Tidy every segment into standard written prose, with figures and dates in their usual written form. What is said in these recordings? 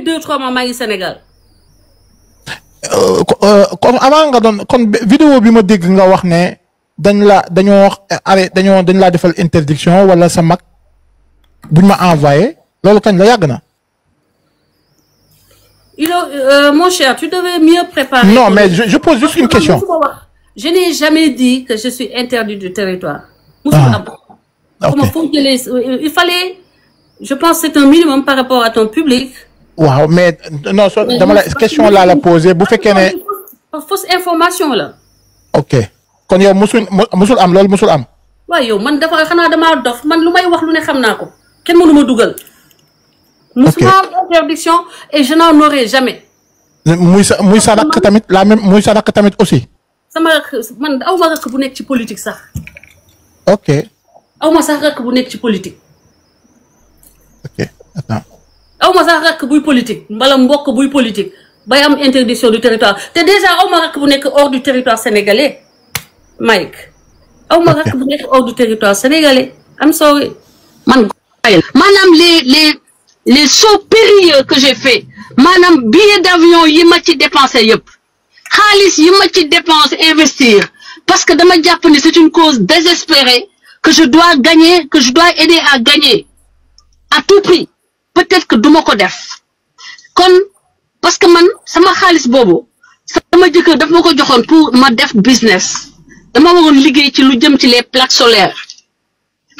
2-3 mois maa ngi Sénégal. kon avant nga doon kon vidéo bi ma dégg nga wax ne dañ laa defal interdiction wala sa mag buñ ma envoyé loolu kañ la yàgg na. Mon cher, tu devais mieux préparer. Non, mais je pose juste une question. Je n'ai jamais dit que je suis interdit du territoire. Okay. Il fallait, je pense que c'est un minimum par rapport à ton public. Waaw, mais non, dama la question là la poser bu fekkee ne fausse information là. OK. Kon yow musul am loolu musul am. Waaw yow man dafa xanaa damaa dof man lu may wax lu ne xam naa ko. Kenn mënu ma dugal. Musuma interdiction et je n'en aurai jamais. muy sa rakk tamit la même muy sa rakk tamit aussi. Sama rakk man aw ma rakk bu nekk ci politique sax. OK. aw ma sax rakk bu nekk ci politique. OK, attends. aw ma sax rakk buy politique mbala mbokk buy politique bay am interdiction du territoire te déjà aw ma rakk bu nekk hors du territoire sénégalais Mike. aw ma rakk bu nekk hors du territoire sénégalais I'm sorry. Maanaam les sauts périlleux que j'ai fait maanaam billet d'avion yi ma ci dépensé yëpp xaalis yi ma ci dépense investir parce que dama jàpp ni c'est une cause désespérée que je dois gagner que je dois aider à gagner à tout prix peut-être que duma ko def kon parce que man sama xaalis boobu sama jëkkër daf ma ko joxoon pour ma def business dama waroon liggéey ci lu jëm ci les plaques solaires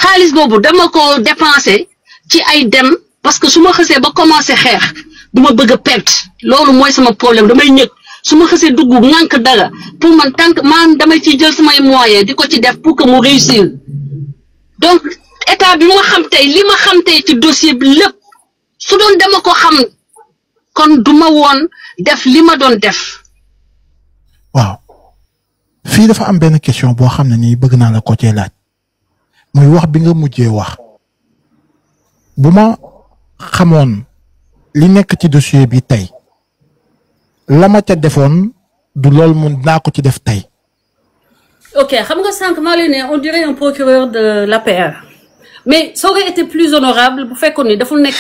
xaalis boobu dama ko dépensé ci ay dem parce que su ma xësee ba commencé xeex du ma bëgg a perte loolu mooy sama problème damay ñëg su ma xësee dugg ŋànk dara pour man tant que man damay ciy jël samay moyens di ko ci def pour que mu réussir donc état bi ma xam tey li ma xam tey ci dossier bi lépp su doon dama ko xam kon du ma woon def li ma doon def. waaw fii dafa am benn question boo xam ne nii bëgg naa la ko cee laaj muy wax bi nga mujjee wax bu ma xamoon li nekk ci dossier bi tey la ma ca defoon du loolu mun naa ko ci def tey. Ok, xam nga sànq maa leen ne on dirait un procureur de l'APR mais ça aurait été plus honorable bu fekkoon ni dafa nekk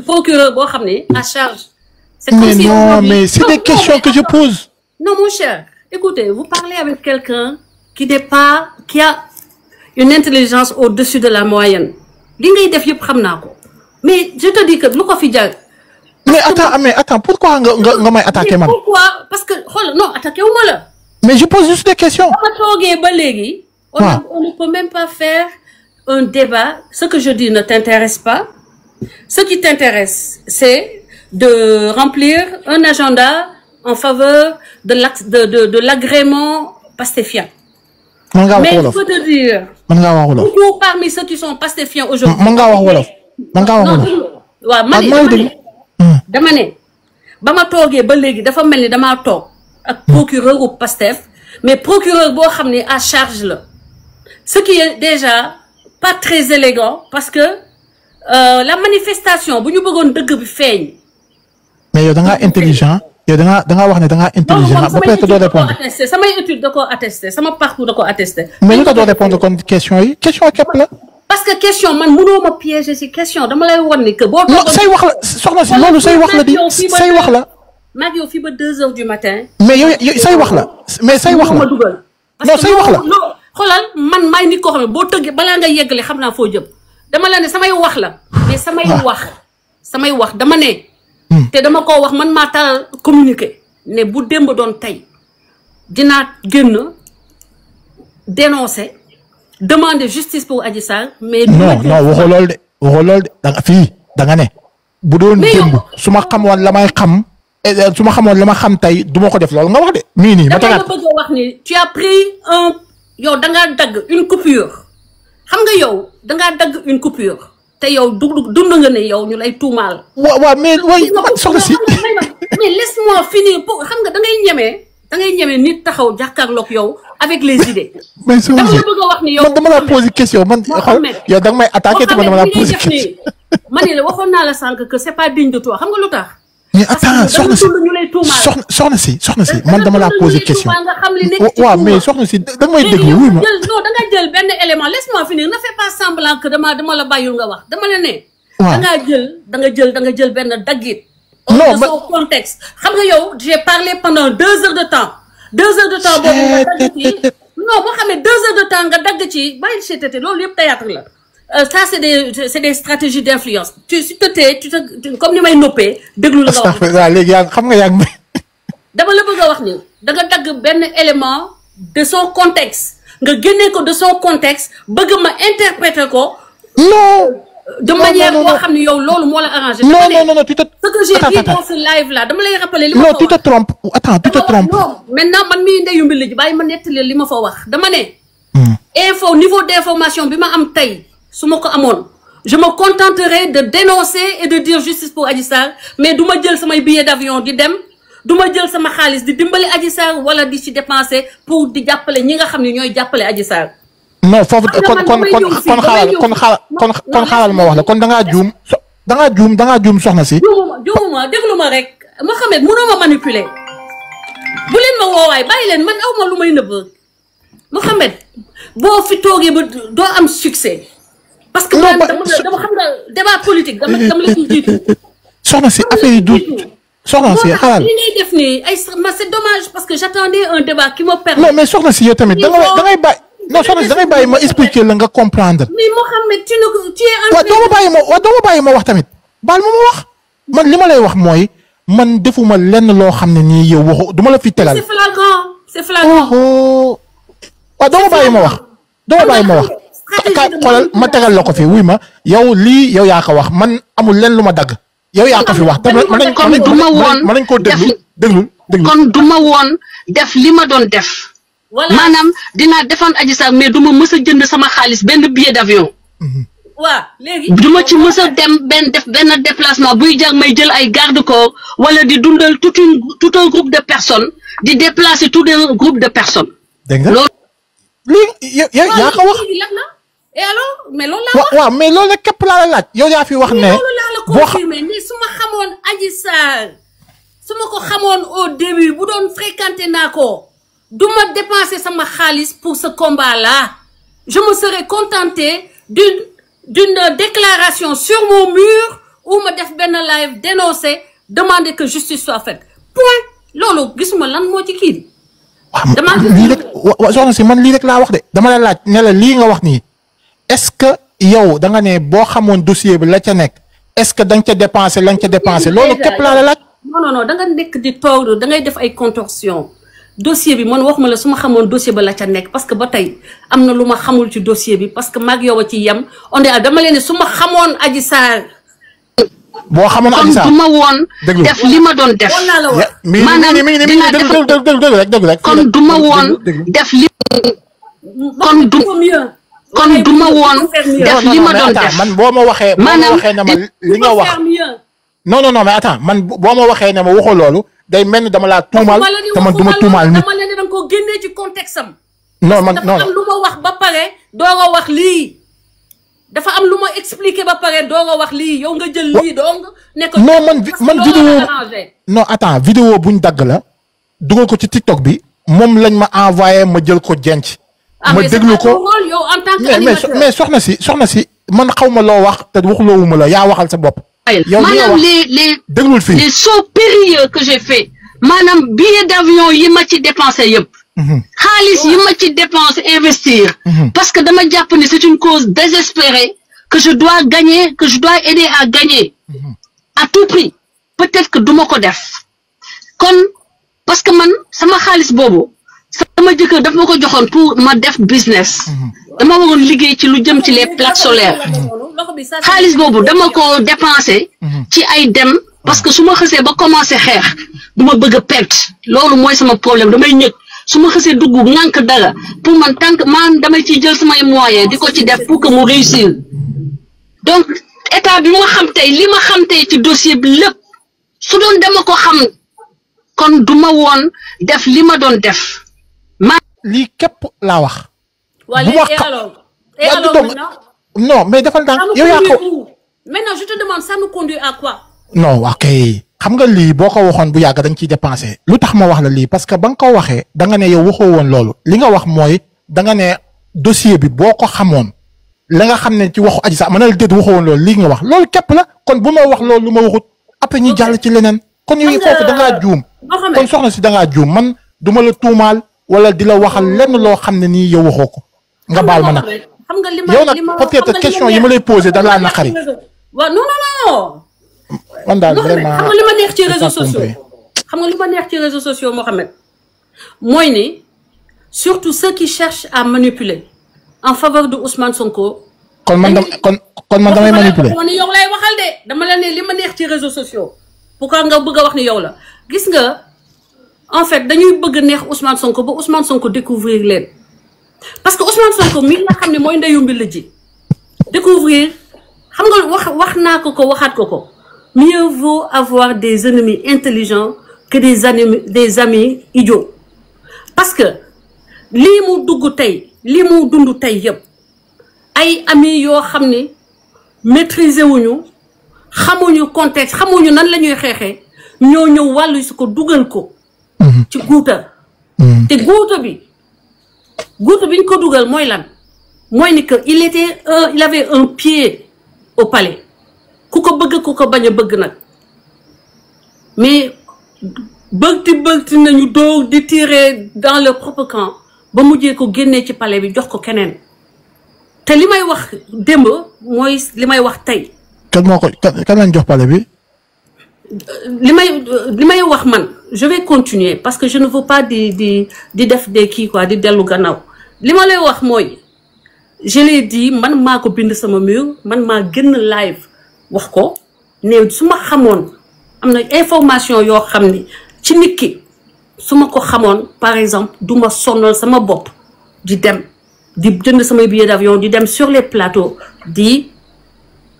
procureur boo xam ne à charge. C'est comme mais si non mais c'est des questions que je pose. Non mon cher, écoutez, vous parlez avec quelqu'un qui a une intelligence au-dessus de la moyenne. Li ngay def yëpp xam naa ko mais je te dis que lu ko fi jar. mais attends pourquoi nga may attaquer man. Pourquoi? Parce que xool non attaqué wu ma la. mais je pose juste des questions. ba ma toogee ba léegi. on ne peut même pas faire un débat. Ce que je dis ne t'intéresse pas. Ce qui t'intéresse, c'est de remplir un agenda en faveur de l'agrément pastéfien. Mais il faut te dire, beaucoup parmi ceux qui sont pastéfiens aujourd'hui. Dama ne ba ma toogee ba léegi dafa mel ni damaa toog ak procureur ou Pastef mais procureur boo xam ne à charge la ce qui est déjà pas très élégant parce que la manifestation bu ñu bëggoon dëgg bi feeñ. mais yow da ngaa intelligent yow da ngaa wax ne da ngaa intelligent ba peut-être doo répondre. samay étude da koo attesté sama parcours da koo attesté. mais lu ko doo répondre kon question yi question képp la. parce que question man mënoo ma piéger ci question dama lay won ni que boo. non say wax la soxna si loolu say wax la di say wax la. maa ngi yow fii ba 2 heures du matin. mais yow say wax la mais say wax la non say wax la. xoolal man maay nit koo xam ne boo tëggee balaa nga yeggale xam naa foo jëm dama la ne samay wax la mais samay wax dama ne. te dama koo wax man maa taal communiqué ne bu démb doon tey dinaa génn dénoncer. Demander justice pour Adji Sarr mais. non waxoo loolu de danga fii danga ne. bu doon démb su ma xamoon la may xam su ma xamoon la ma xam tey du ma ko def loolu nga wax de. mii nii ma tegaat dama bëgg a wax ni tu as pris yow dangaa dagg une coupure xam nga yow dangaa dagg une coupure te yow dund nga ne yow ñu lay tuumaal. waaw mais way soxna si. mais laisse-moi finir pour xam nga dangay ñeme nit taxaw jàkkaarloog yow avec les idées. mais soxna si dama la bëgg a wax ni yow man dama la poser question man xool yow danga may attaquer te man dama la poser question. ma ne la waxoon naa la sànq que c'est pas digne de toi xam nga lu tax. mais attends soxna si man dama la poser question. waaw mais soxna si danga may déglu wuy ma. non danga jël benn élément laisse-moi finir ne fais pas semblant que dama la bàyyul nga wax dama la ne. waaw danga jël benn daggit de son contexte. Xam nga yow, j'ai parlé pendant 2 heures de temps. 2 heures de temps boobu nga dagg ci. Non, boo xamee 2 heures de temps nga dagg ci bàyyi seetete loolu yëpp théâtre la. Ça c'est des stratégies d'influence. Tu te tais, comme ni may noppee déglu la nga wax. léegi yaa xam nga yaa ngi. dama la bëgg a wax ni da nga dagg benn élément de son contexte nga génne ko de son contexte bëgg ma interpréter ko. non. de manière boo xam ne yow loolu moo la arrangé. non tu te. ce que j'ai dit dans ce live là dama lay rappeler li ma fa wax. non tu te trompes attends tu te trompes. non maintenant man mii ndeyu mbi ji bàyyi ma nettali li ma fa wax dama ne. niveau d'information bi ma am tey su ma ko amoon je me contenterai de dénoncer et de dire justice pour Adji Sarr mais du ma jël samay billet d'avion di dem du ma jël sama xaalis di dimbali Adji Sarr wala di ci dépenser pour di jàppale ñi nga xam ne ñooy jàppale Adji Sarr. non foofu kon xaaral ma wax la kon dangaa juum soxna si. juumuma déglu ma rek Mohamed mënoo ma manipuler bu leen ma woowaay bàyyi leen man aw ma lu may nëbb Mohamed boo fi toogee ba doo am succès. parce que man dama xam nga débat politique dama la ciy jiitu. soxna si affaire yi du soxna si xaaral li ngay def nii ay c'est dommage parce que j'attendais un débat qui me permet. non mais soxna si yow tamit da ngay bàyyi. non soxna si da ngay bàyyi ma expliquer la nga comprendre. mais Mohamed tu es en waaw doo ma bàyyi ma wax tamit baal ma wax man li ma lay wax mooy man defuma lenn loo xam ne nii yow waxu duma la fi tegal. c'est flagrant. waaw doo ma bàyyi ma wax. xoolal ma tegal la ko fi wuy ma yow lii yow yaa ko wax man amul lenn lu ma dagg. yow yaa ko fi wax tamit mën nañ koo déglu. kon du ma woon def li ma doon def. maanaam dinaa défendre Adji Sarr mais du ma mës a jënd sama xaalis benn billet d'avion. waaw léegi. du ma ci mës a dem benn déplacement buy jar may jël ay garde-corps wala di dundal tout un groupe de personnes di déplacer tout un groupe de personnes. dégg nga loolu. lii yow yaa ko wax. et alors mais loolu laa wax. waaw mais loolu la képp laa la laaj. yow yaa fi wax ne. loolu laa la confirmé ni su ma xamoon Adji Sarr su ma ko xamoon au début bu doon fréquenté naa ko. du ma dépenser sama xaalis pour ce combat-là je me serais contenté d'une déclaration sur mon mur où ma def benn live dénoncer demander que justice soit faite point loolu gisuma lan moo ci kii. waaw lii rek soxna si man lii rek laa wax de dama la laaj ne la lii nga wax nii est-ce que yow da nga ne boo xamoon dossier bi la ca nekk est-ce que da nga ca dépenser la nga ca dépenser loolu képp laa la laaj. non da nga nekk di toog da ngay def ay contorsion. dossier bi man waxuma la su ma xamoon dossier ba la ca nekk parce que ba tey am na lu ma xamul ci dossier bi parce que maag yow a ci yem on est dama leen ne su ma xamoon Adji Sarr. boo xamoon Adji Sarr kon du ma woon def li ma doon def. maanaam dinaa def rek kon du ma woon def li. kon du ma woon def li ma doon def. man boo ma waxee. maanaam na ma li nga wax. non mais attends man boo ma waxee ne ma waxoo loolu. day mel ni dama laa tuumaal te man du ma tuumaal nit. dama leen ne da nga ko génnee ci contexte am. non man non dafa am lu ma wax ba pare doo nga wax lii. dafa am lu ma expliqué ba pare doo nga wax lii yow nga jël lii donc. ne ko non man vidéo non attends vidéo buñ dagg la. dugal ko ci TikTok bi moom lañ ma envoyé ma jël ko jenc. ma déglu ko yow en tant que mais soxna si man xaw ma loo wax te waxuloowuma la yaa waxal sa bopp. maanaam les sauts périlleux que j'ai fait maanaam billet d'avion yi ma ci dépensé yëpp. xaalis yi ma ci dépensé investir. parce que dama jàpp ni c'est une cause désespérée que je dois gagner que je dois aider à gagner. à tout prix peut-être que duma ko def kon parce que man sama xaalis boobu sama jëkkër daf ma ko joxoon pour ma def business. dama waroon liggéey ci lu jëm ci les plaques solaires. xaalis boobu dama ko dépensé. ci ay dem parce que su ma xësee ba commencé xeex du ma bëgg a perte loolu mooy sama problème damay ñëg su ma xësee dugg ŋànk dara pour man tant que man damay ciy jël samay moyens di ko ci def pour que mu réussir donc état bi ma xam tey li ma xam tey ci dossier bi lépp su doon dama ko xam kon du ma woon def li ma doon def. lii képp laa wax. et alors non mais dafa ndànk yow yaa ko. maintenant je te demande ça nous conduit à quoi. non waa kay xam nga lii boo ko waxoon bu yàgg dañ ciy dépensé lu tax ma wax la lii parce que ba nga ko waxee da nga ne yow waxoo woon loolu li nga wax mooy da nga ne dossier bi boo ko xamoon la nga xam ne ci waxu Adji Sarr ma ne la déet waxoo woon loolu lii nga wax loolu képp la kon bu ma wax loolu lu ma waxut ab après ñu jàll ci leneen. kon yow foofu da ngaa juum. kon soxna si da ngaa juum man duma la tuumaal wala di la waxal lenn loo xam ne nii yow waxoo ko. nga baal ma nag xam nga li ma yow nag peut-être question yi ma lay posé da laa naqari. waaw non. man daal vraiment xam nga li ma neex ci réseaux sociaux. xam nga li ma neex ci réseaux sociaux Mohamed mooy ni surtout ceux qui cherchent à manipuler en faveur de Ousmane Sonko. kon man damay manipuler. dama ne yow lay waxal de dama la ne li ma neex ci réseaux sociaux. pourquoi nga bëgg a wax ni yow la gis nga en fait dañuy bëgg neex Ousmane Sonko ba Ousmane Sonko découvrir leen parce que Ousmane Sonko mi nga xam ne mooy ndeyu mbil ji découvrir xam nga wax naa ko waxaat ko mieux vaut avoir des ennemis intelligents que des amis idiots parce que lii mu dugg tey lii mu dund tey yëpp ay amis yoo xam ni maîtriser wuñu xamuñu contexte xamuñu nan la ñuy xeexee ñoo ñëw wàllu si ko dugal ko ci guuta te guuta bi ñu ko dugal mooy lan mooy ni que il avait un pied au palais ku ko bëgg ku ko bañ a bëgg nag mais bëgti nañu doo di tirer dans leur propre camp ba mujjee ko génnee ci palais bi jox ko keneen te li may wax démb mooy li may wax tey. kan lañ jox palais bi. li may wax man je vais continuer parce que je ne veux pas di def des kii quoi di dellu gannaaw li ma lay wax mooy je l'ai dit man maa ko bind sama mur man maa génn live wax ko ne su ma xamoon am na information yoo xam ni ci nit ki su ma ko xamoon par exemple du ma sonnal sama bopp di dem di jënd samay billet d'avion di dem sur les plateaux di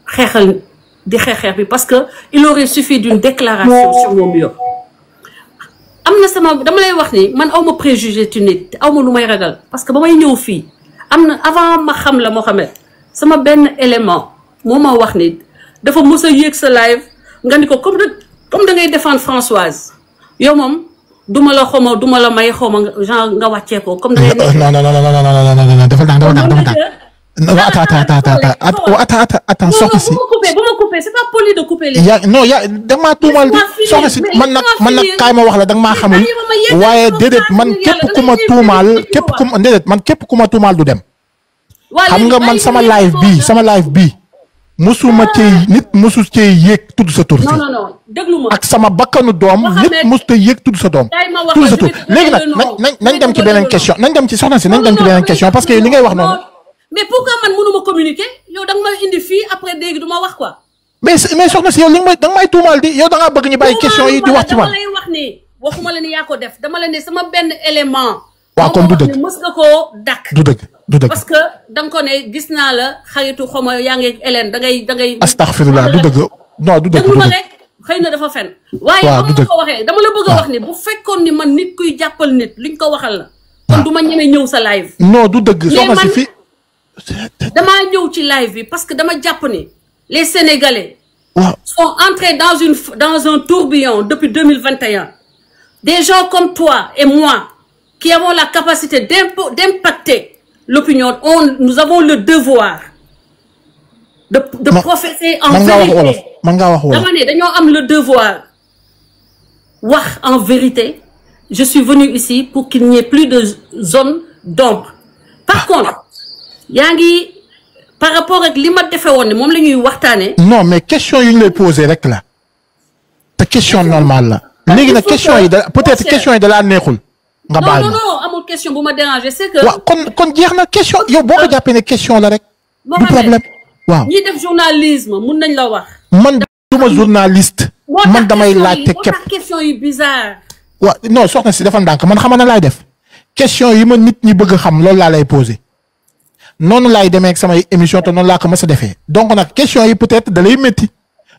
xeexal di xeex bi parce que il aurait suffi d'une déclaration sur mon mur am na sama dama lay wax ni man awma préjugé ci nit awma lu may ragal parce que ba may ñëw fii am na avant ma xam la Mohamed sama benn élément moo ma wax ni dafa mës a yéeg sa live nga ni ko comme da ngay défendre Françoise yow moom duma la xawma duma la may xawma genre nga wàccee ko comme da ngay non dafa attends soxna si bu ma coupé c'est pas poli de couper les da nga maa tuumal di soxna si man nag kaay ma wax la da nga maa xamul waaye déedéet man képp ku ma tuumal du dem xam nga man sama live bii musuma cee nit musu cee yéeg tudd sa tur fi non déglu ma ak sama bakkanu doom nit musu te yéeg tudd sa doom tudd sa tur léegi nag nañ dem ci beneen question nañ dem ci soxna si nañ dem ci beneen question parce que li ngay wax noonu mais pourquoi man mënuma communiquer yow da nga ma indi fii après léegi du ma wax quoi mais soxna si yow li nga may tuumaal di yow da ngaa bëgg ñu bàyyi question yi di wax ci man dama lay wax ni waxuma la ni yaa ko def dama la ne sama benn élément waaw kon du dëgg mës nga koo dakk du dëgg parce que da nga ko ne gis naa la xaritu xawma yaa ngi Hélène da ngay astaghfirullah du dëgg non du dëgg déglu ma rek xëy na dafa fen waaye ba ma ko waxee dama la bëgg a wax ni bu fekkoon ni man nit kuy jàppal nit luñ ko waxal la kon du ma ñeme ñëw sa live non du dëgg soxna si fi damaa ñëw ci live bi parce que dama jàpp ni les Sénégalais sont entrés dans un tourbillon depuis 2021 des gens comme toi et moi qui avons la capacité d'impacter l'opinion nous avons le devoir de professer en vérité dama ne dañoo am le devoir wax en vérité je suis venue ici pour qu'il n'y ait plus de zone d'ombre par contre yaa ngi par rapport ak li ma defee woon ne moom la ñuy waxtaanee. non mais question yi ñu lay posé rek la te question normale la léegi nag question yi da peut-être question yi da laa neexul. nga baal ma non amul question bu ma déranger c'est que. waaw kon jeex na question yow boo ko jàppee ne question la rek. du problème waaw. ñi def journalisme mun nañ la wax. man duma journaliste. man damay laajte képp question yi bizarre. waaw non soxna si dafa ndànk man xam na laay def question yi ma nit ñi bëgg a xam loolu laa lay posé. noonu laay demee ak samay émission te noonu laa ko mës a defee donc nag question yi peut-être da lay métti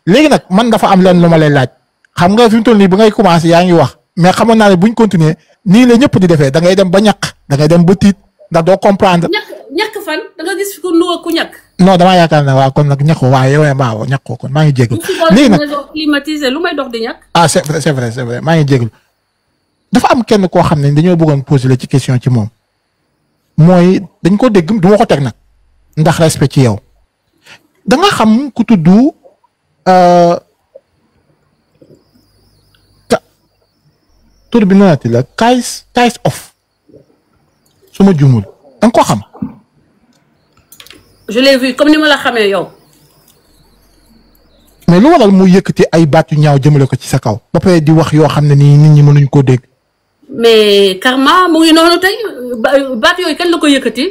léegi nag man dafa am leen lu ma lay laaj xam nga fi mu toll nii bu ngay commencé yaa ngi wax mais xamoon naa ne buñ continuer nii la ñëpp di defee da ngay dem ba ñàkk da ngay dem ba tiit ndax doo comprendre. ñàkk fan da nga gis ku nuwa ku ñàkk. non damaa yaakaar ne waaw kon nag ñàkkoo waaye yow maa ñàkkoo kon maa ngi jégalu. léegi nag climatisé lu may dox di ñàkk. ah c'est vrai maa ngi jégalu dafa am kenn koo xam ne dañoo bëggoon poser la ci question ci moom. mooy dañ ko dégg du ma ko teg nag ndax respect ci yow da nga xam ku tudd tur bi nanati la Kayz Off su ma jumul da nga ko xam. je l'ai vu comme ni ma la xamee yow. mais lu waral mu yëkkati ay baat yu ñaaw jëmale ko ci sa kaw ba pare di wax yoo xam ne nii nit ñi mënuñ koo dégg. mais Karma mu ngi noonu tey baat yooyu kan la ko yëkkati.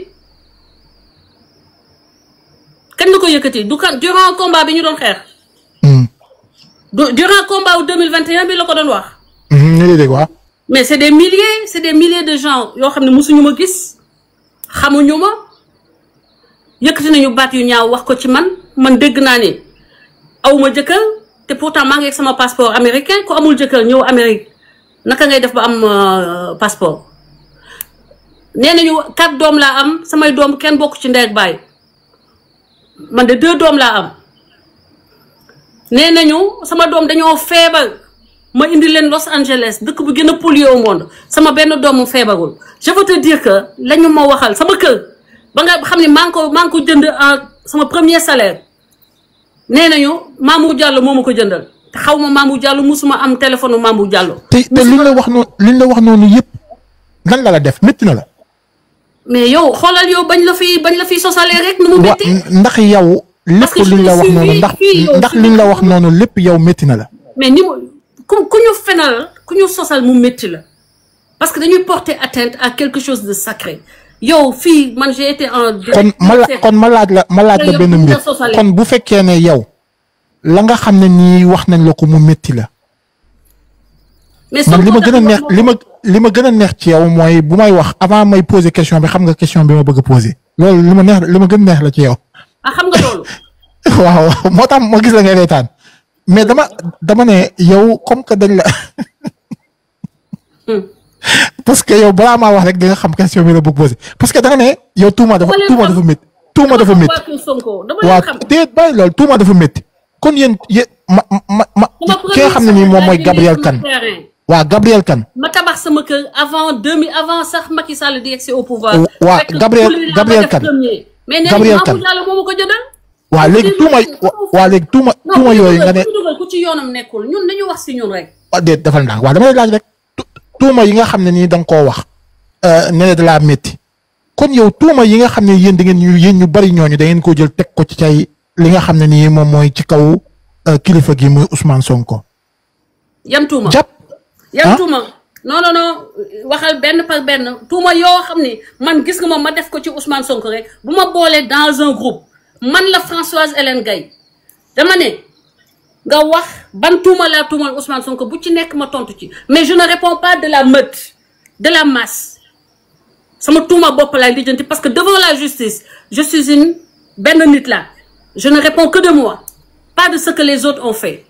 kan la ko yëkkati du kan durant combat bi ñu doon xeex. durant combat wu 2021 bi la ko doon wax. ñu ngi dégg waaw. mais c'est des milliers de gens yoo xam ne mosuñu ma gis xamuñu ma yëkkati nañu baat yu ñaaw wax ko ci man dégg naa ni awuma jëkkër te pourtant maa ngi ak sama passeport américain ku amul jëkkër ñëw Amérique naka ngay def ba am passeport. nee nañu 4 doom laa am samay doom kenn bokk ci ndey ak baay man de 2 doom laa am nee nañu sama doom dañoo feebar. ma indi leen Los Angeles dëkk bu gën a pollué au monde sama benn doomu feebarul je veux te dire que lañu ma waxal sama kër ba nga xam ne maa ngi ko jënd sama premier salaire nee nañu Mamour Diallo moo ma ko jëndal te xaw ma Mamour Diallo musuma am téléphone Mamour Diallo. te liñ la wax noonu yëpp lan la def métti na la. mais yow xoolal yow bañ la fi sosalee rek nu mu métti. ndax yow. lépp liñ la wax noonu ndax liñ la wax noonu lépp yow métti na la. mais ni mu ku ñu fenal ku ñu sosal mu métti la parce que dañuy porter atteinte à quelque chose de sacré yow fii man j'ai été en. kon ma laaj la benn mbir kon bu fekkee ne yow la nga xam ne nii wax nañ la ko mu métti la. mais man li ma gën a neex ci yow mooy bu may wax avant may poser question bi xam nga question bi ma bëgg a poser loolu li ma gën a neex la ci yow. ah xam nga loolu. waaw moo tax ma gis la ngay reetaan mais dama ne yow comme que dañ la parce que yow balaa maa wax rek di nga xam question bi la bëgg poser parce que danga ne yow tuuma dafa métti. tuuma dafa métti waaw déet bàyyi loolu tuuma dafa métti kon yéen ki nga xam ne nii moom mooy Gabrielle Kane. waaw Gabrielle Kane. ma tabax sama kër avant sax Macky Sall di yegsi au pouvoir. waaw Gabrielle Kane. mais nee nañu Mamour Diallo moo ma ko jëndal. waaw léegi tuuma yooyu nga ne. ku ci yoonam nekkul ñun nañu wax si ñun rek. waaw déet defal ndànk waaw dama lay laaj rek tuuma yi nga xam ne nii da nga koo wax. nee na da laa métti kon yow tuuma yi nga xam ne yéen da ngeen ñu bari ñooñu da ngeen koo jël teg ko ci cay li nga xam ne nii moom mooy ci kaw kilifa gi muy Ousmane Sonko. yan tuuma yan tuuma. non waxal benn par benn tuuma yoo xam ni man gis nga ma def ko ci Ousmane Sonko rek bu ma boolee dans un groupe man la Françoise Hélène Gaye dama ne nga wax ban tuuma laa tuumal Ousmane Sonko bu ci nekk ma tontu ci mais je ne réponds pas de la meute de la masse sama tuuma bopp laay lijjanti parce que devant la justice je suis une benn nit la je ne réponds que de moi pas de ce que les autres ont fait.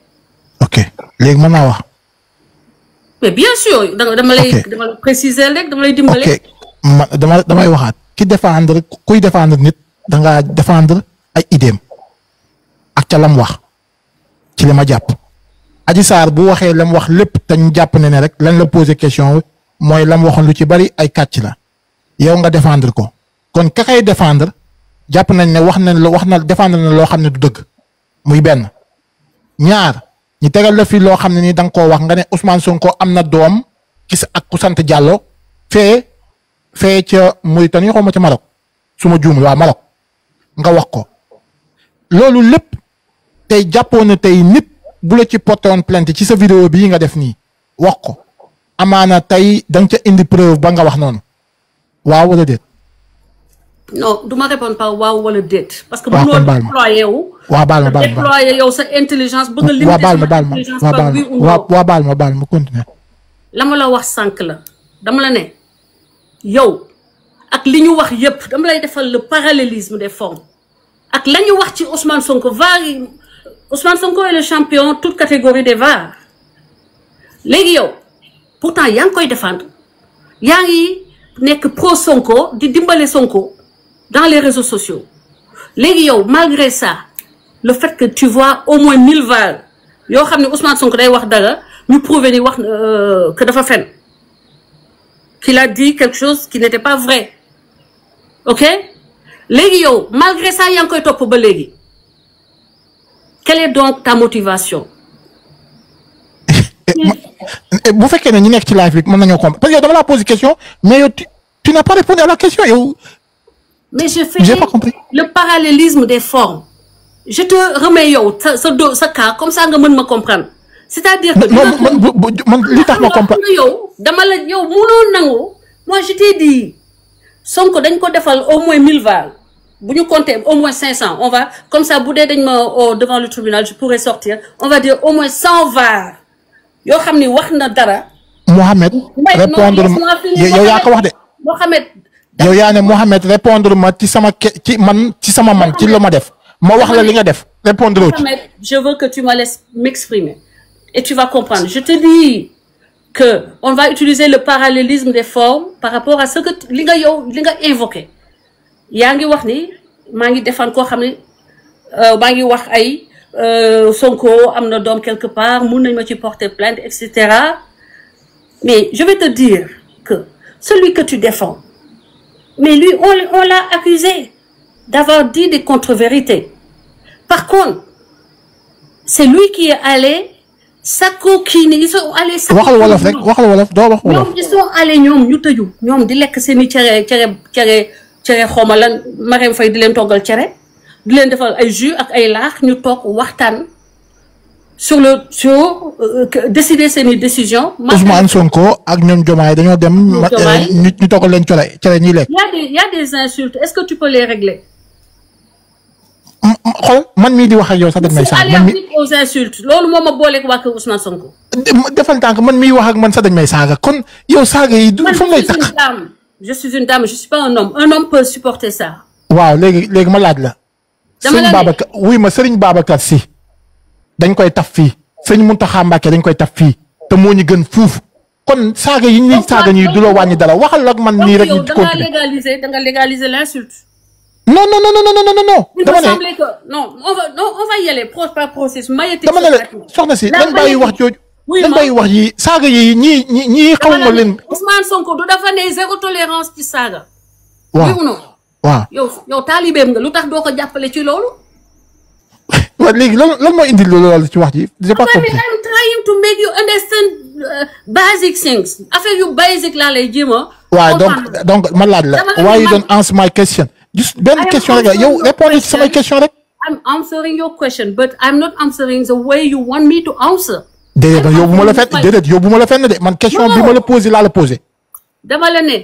ok léegi mën naa wax. mais bien sûr dama lay préciser rek dama lay dimbale. ok damay waxaat kuy défendre nit da ngaa défendre ay idéem ak ca lam wax ci li ma jàpp. Adji Sarr bu waxee lam wax lépp te ñu jàpp ne rek lañ la poser question mooy lam waxoon lu ci bari ay kàcc la yow nga défendre ko kon ka kay défendre jàpp nañ ne wax na défendre na loo xam ne du dëgg muy benn ñaar. ñu tegal la fi loo xam ne ni da nga koo wax nga ne Ousmane Sonko am na doom gis ak ku sant Diallo fee ca Mauritanie xaw ma ca Maroc su ma juumul waa Maroc nga wax ko loolu lépp tey jàppoo ne tey nit bu la ci porté woon plainte ci sa vidéo bii nga def nii wax ko amaana tey da nga ca indi preuve ba nga wax noonu waaw wala déet. non du ma répondre par waaw wala déet. parce que bu ñu déployé wu. waaw baal ma déployé yow sa intelligence bëgg a limiter sa intelligence par oui ou non. waaw baal ma continuer. la ma la wax sànq la dama la ne yow ak li ñu wax yépp dama lay defal le parallélisme des formes ak la ñu wax ci Ousmane Sonko Ousmane Sonko est le champion toute catégorie des VAR léegi yow pourtant yaa ngi koy défendre yaa ngi nekk pro Sonko di dimbale Sonko dans les réseaux sociaux léegi yow malgré ça le fait que tu vois au moins 1000 VAR yoo xam ne Ousmane Sonko day wax dara ñu prouver ni wax que dafa fen qu'il a dit quelque chose qui n'était pas vrai ok léegi yow malgré ça yaa ngi koy topp ba léegi quelle est donc ta motivation bu fekkee ne ñu nekk ci live bi mën nañoo comprendre parce que yow dama la poser question mais yow tu n'as pas répondu à la question yow. mais je fais j'ai pas compris. le parallélisme des formes. je te remets yow sa cas comme ça nga mën ma comprendre. c'est-à-dire que. man li tax ma comprendre. yow dama la yow mënoo nangu. moi je t'ai dit Sonko dañ ko defal au moins 1000 VAR bu ñu compter au moins 500 on va comme ça bu dee dañ ma devant le tribunal je pourrais sortir on va dire au moins 100 VAR yoo xam ni wax na dara. Mohamed répondre ma yow yaa ko wax de. Mohamed. yow yaa ne Mohamed répondre ma ci sama ci la ma def. ma wax la li nga def répondre Mohamed je veux que tu me laisses m'exprimer et tu vas comprendre je te dis que on va utiliser le parallélisme des formes par rapport à ce que li nga invoqué yaa ngi wax ni maa ngi defan koo xam ne maa ngi wax ay Sonko am na doom quelque part mun nañ ma ci porter plainte et cetera mais je vais te dire que celui que tu défends mais lui on l'a accusé d'avoir dit des contre-vérités par contre c'est lui qui est allé sakko kii ni ils sont allés. waxal wolof rek waxal wolof doo wax wolof. ñoom ils sont allés ñoom ñu tëju ñoom di lekk seen i cere xawma lan Marème Faye di leen toggal cere di leen defal ay jus ak ay laax ñu toog waxtaan sur décider seen i décision. Ousmane Sonko ak ñoom Diomaye dañoo dem. ñu toggal leen cere ñuy lekk. y a des insultes est-ce que tu peux les régler. xool man mii di wax ak yow sax dañ may saaga man mii aux insultes loolu moo ma booleeg waa kër Ousmane Sonko. defal tànk man mii wax ak man sax dañ may saaga kon yow saaga yi. du fu mu lay tax je suis une dame je suis pas un homme peut supporter ça. waaw léegi ma laaj la. Sëriñ Babacar wuy ma Sëriñ Babacar Si dañ koy taf fii Sëriñ Mountakha Mbacké dañ koy taf fii te moo ñu gën fuuf kon saaga yi ñuy saaga ñuy du la wàññi dara waxal ak man nii rek. ñu continuer da nga légaliser l'insulte. non. il me semblait que non on va y aller par processus. dama ne la soxna si dañ bàyyi wax jooju. dañ bàyyi wax yi saaga yi ñii xawma leen. Ousmane Sonko du dafa ne zéro tolérance ci saaga. waaw waaw yow taalibeem nga lu tax doo ko jàppale ci loolu. waaw léegi lan moo indi loolu ci wax ji. j'ai pas compris. I'm trying to make you understand basic things affaire yu basic laa lay jéem a. waaw donc ma laaj la. why you don't answer my question. juste benn question rek yow répondre ci samay question rek. I'm answering your question but I'm not answering the way you want me to answer. déedéet yóbbu ma la fenn de man question bi ma la posé laa la posé. dama la ne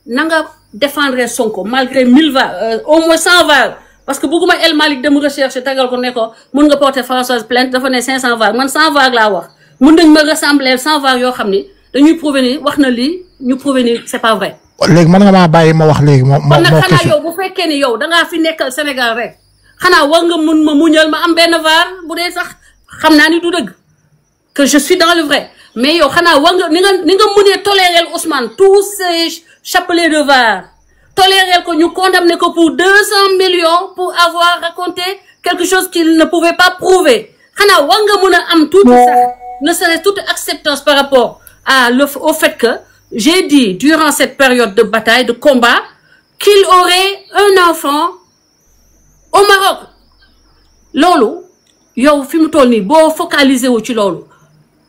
na nga défendre Sonko malgré 1000 VAR au moins 100 VAR parce que bëgguma El Malick dem recherche tagal ko ne ko mun nga porter Françoise plainte dafa ne 500 VAR man 100 VAR laa wax mun nañ ma ressembler 100 VAR yoo xam ni dañuy prouver ni wax na lii ñu prouver ni c'est pas vrai. léegi mën nga maa bàyyi ma wax léegi moo xanaa yow bu fekkee ni yow dangaa fi nekkal Sénégal rek xanaa war nga mun ma muñal ma am benn VAR bu dee sax xam naa ni du dëgg que je suis dans le vrai mais yow xanaa war nga ni nga munee tolérer Ousmane tous ces chapelets de VAR tolérer ko ñu condamné ko pour 200 millions pour avoir raconté quelque chose qu'il ne pouvait pas prouver xanaa war nga mun a am tout ça ne serait toute acceptance par rapport au fait que j'ai dit durant cette période de bataille de combat qu'il aurait un enfant au Maroc loolu yow fi mu toll nii boo focaliser wu ci loolu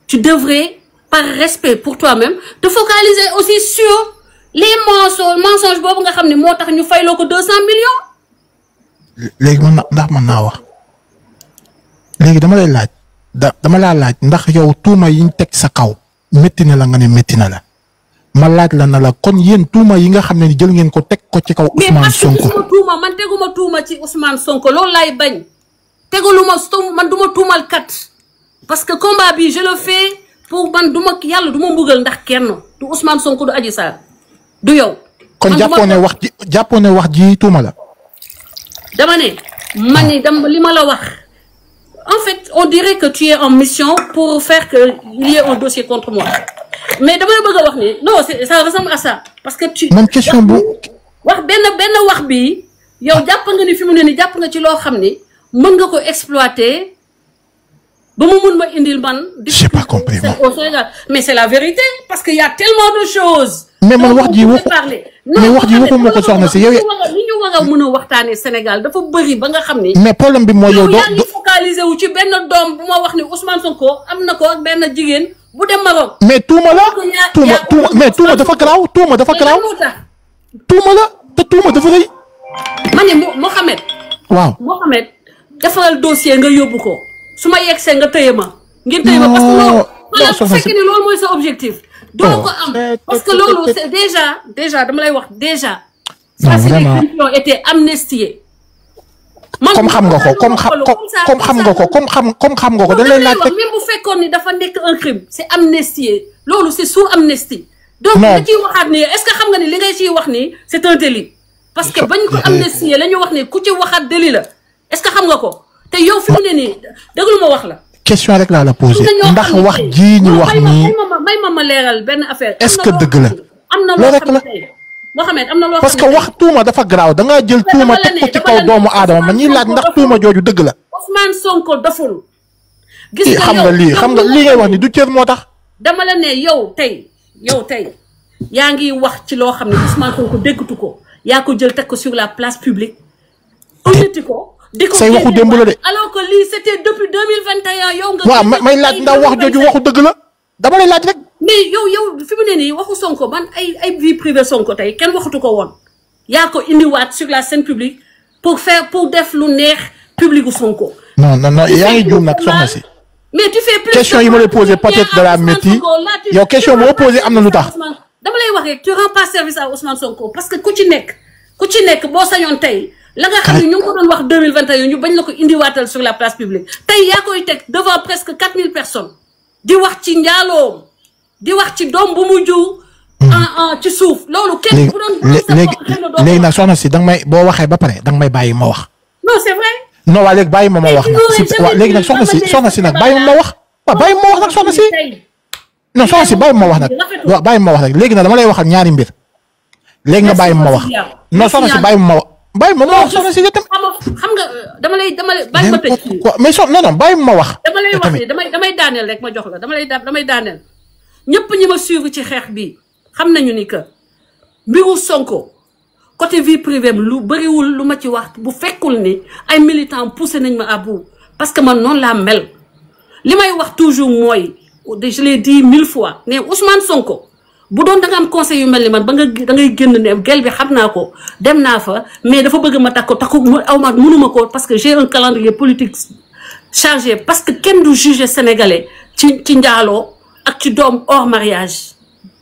tu devrais par respect pour toi-même te focaliser aussi sur les mensonges boobu nga xam ne moo tax ñu fayloo ko 200 millions. léegi ndax mën naa wax léegi dama lay laaj dama laa laaj ndax yow tuuma yiñ teg sa kaw métti na la nga ne métti na la ma laaj la na la kon yéen tuuma yi nga xam ne jël ngeen ko teg ko ci kaw Ousmane Sonko. mais teguma tuuma ci Ousmane Sonko loolu laay bañ man duma tuumal kat parce que combat bi je le fais pour man yàlla du ma mbugal ndax kenn du Ousmane Sonko du Adji Sarr du yow. kon jàppoo ne wax ji tuuma la. dama ne man li ma la wax en fait on dirait que tu es en mission pour faire que il y ait un dossier contre moi mais dama la bëgg a wax ni non ça ressemble à ça parce que tu. man question bu wax benn wax bi yow jàpp nga ni fi mu ne ni jàpp nga ci loo xam ni mën nga ko exploiter. ba mu mun ma indil man. j'ai pas compris mais c'est la vérité parce que y a tellement de choses. mais man wax ji waxuma ko soxna si yow. li ñu war a mën a waxtaanee Sénégal dafa bëri ba nga xam ni. mais problème bi mooy yow yaa ngi focaliser wu ci benn doom bu ma wax ni Ousmane Sonko am na ko ak benn jigéen bu dem Maroc. mais tuuma la tuuma mais tuuma dafa garaaw tuuma dafa garaaw tuuma la te tuuma dafa rëy. ma ne Mohamed. waaw Mohamed defaral dossier nga yóbbu ko su ma yegsee nga tëye ma. ngeen tëye ma parce que loolu. bu fekkee ne loolu mooy sa objectif. doo ko am parce que loolu c'est déjà dama lay wax déjà. non vraiment qui ont été amnistiés. comme xam nga ko comme xam nga ko comme xam nga ko dañ lay laaj. même bu fekkoon ni dafa nekk un crime c'est amnistié loolu c'est sous amnistie. donc nga ciy waxaat nii est-ce que xam nga ni li ngay ciy wax nii c'est un délit. parce que bañ ko amnistié la ñu wax ni ku ci waxaat délit la est-ce que xam nga ko te yow fi mu ne nii déglu ma wax la. question rek laa la posé ndax wax ji ñu wax nii may ma leeral benn affaire. est-ce que dëgg la am na loo xam ne Mohamed am na loo xam ne parce que wax tuuma dafa garaaw da ngaa jël tuuma teg ko ci kaw doomu aadama ma ñuy laaj ndax tuuma jooju dëgg la. Ousmane Sonko doful. gis nga xam nga lii ngay wax ni du cër moo tax. dama la ne yow tey yaa ngi wax ci loo xam ne Ousmane Sonko déggatu ko yaa ko jël teg ko sur la place publique. uñati ko. say waxu démb la de. alors que lii c'était depuis 2021 yow nga. waaw may laaj ndax wax jooju waxu dëgg la dama lay laaj rek. mais yow fi mu ne nii waxu Sonko man ay vie privée Sonko tey kenn waxatu ko woon yaa ko indiwaat sur la scène publique pour def lu neex publicu Sonko. non yaa ngi juum nag soxna si. mais tu fais plus question yi ma lay posé peut-être de la métier yow question boo posé am na lu tax. dama lay wax rek tu rends pas service à Ousmane Sonko parce que ku ci nekk boo sañoon tey. la nga xam ne ñu ngi ko doon wax 2021 ñu bañ la ko indiwaatal sur la place publique tey yaa koy teg devant presque 4000 personnes di wax ci njaaloo di wax ci doom bu mu jur ci suuf loolu kenn bu doon léegi nag soxna si danga may boo waxee ba pare danga may bàyyi ma wax. non c'est vrai. non waa léegi bàyyi ma wax nag waaw léegi nag soxna si nag bàyyi ma wax waaw bàyyi ma wax nag soxna si non soxna si bàyyi ma wax nag waaw bàyyi ma wax rek léegi nag dama lay waxal ñaari mbir léegi nga bàyyi ma wax non soxna si bàyyi ma wax. bàyyi ma wax soxna si itam xam nga dama lay bàyyi ma tëj mais non bàyyi ma wax. dama lay wax ni damay daaneel rek ma jox la damay daaneel ñëpp ñi ma suivre ci xeex bi xam nañu ni que mbiru Sonko côté vie privée lu bëriwul lu ma ci wax bu fekkul ni ay militants poussé nañ ma à bout parce que man noonu laa mel li may wax toujours mooy je l'ai dit 1000 fois ne Ousmane Sonko. bu doon da nga am conseil yu mel ni man ba da ngay génn ne gel bi xam naa ko dem naa fa mais dafa bëgg ma takku aw ma mënuma ko parce que j'ai un calendrier politique chargé parce que kenn du juger sénégalais ci njaaloo ak ci doom hors mariage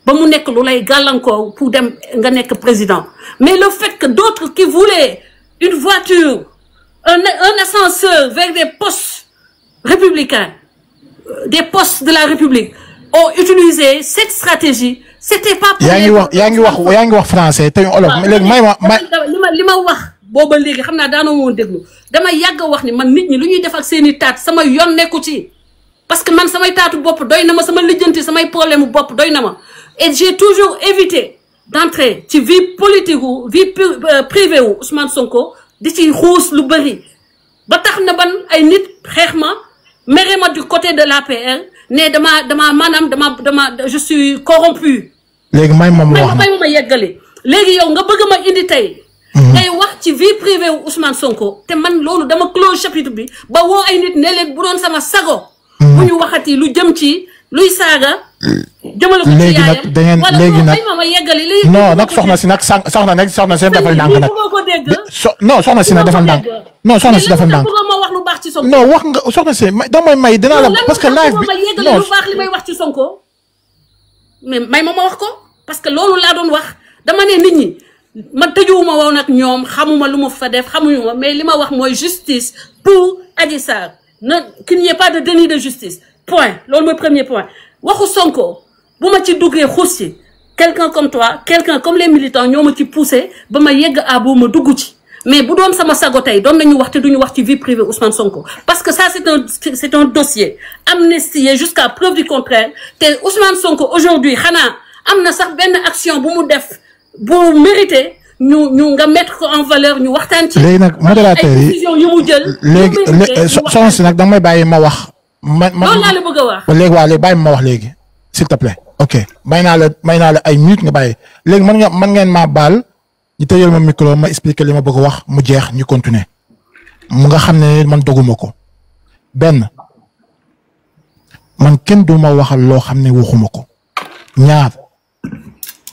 ba mu nekk lu lay gàllankoor pour dem nga nekk président mais le fait que d'autres qui voulaient une voiture un ascenseur vers des postes républicains des postes de la République ont utilisé cette stratégie. C'était pas pour yaa ngi wax français te olof léegi li ma wax booba léegi xam naa daanoo woon déglu dama yàgg a wax ni man nit ñi lu ñuy def ak seeni taat sama yoon nekku ci parce que man samay taatu bopp doy na ma sama lijjanti samay problème bopp doy na ma et j'ai toujours évité d'entrer ci vie politique wu vie privée wu Ousmane Sonko di ci xuus lu bëri ba tax na ban ay nit xeex ma mere ma du côté de l'APR ne dama je suis corrompu. léegi may ma wax ma yeggale léegi yow nga bëgg ma indi tey. ngay wax ci vie privée wu Ousmane Sonko te man loolu dama close chapitre bi ba woo ay nit ne leen bu doon sama sago. bu ñu waxati lu jëm ci luy saaga. jëmale ko ci yaayam léegi nag ma yeggale non nag soxna si nag soxna si defal ndànk nag. non soxna si nag defal ndànk. non soxna si defal ndànk. ma wax lu baax ci Sonko. non wax nga soxna si damay may dinaa la parce que live bi non lu baax li may wax ci Sonko mais may ma wax ko parce que loolu laa doon wax dama ne nit ñi ma tëjuwuma woon ak ñoom xamuma lu ma fa def xamuñu ma mais li ma wax mooy justice pour Adji Sarr qu'il n'y ait pas de déni de justice point loolu mooy premier point waxu Sonko bu ma ci duggee xuus ci quelqu'un comme toi quelqu'un comme les militants ñoo ma ci poussé ba ma yegg à bout ma dugg ci mais bu doon sama sago tey doon nañu wax te duñu wax ci vie privée Ousmane Sonko parce que ça c'est un dossier amnistié jusqu'à preuve du contraire te Ousmane Sonko aujourd'hui xanaa am na sax benn action bu mu def bu mérité ñu nga mettre ko en valeur ñu waxtaan ci. léegi nag modérateur yi ay décisions yu mu jël. léegi soxna si nag danga may bàyyi ma wax. loolu laa la bëgg a wax. léegi léegi bàyyi ma wax léegi s'il te plaît. ok may naa la ay minutes nga bàyyi léegi mën ngeen maa baal. ñu tëjal ma micro ma expliquer li ma bëgg a wax mu jeex ñu continuer mu nga xam ne man doguma ko benn man kenn du ma waxal loo xam ne waxuma ko. ñaar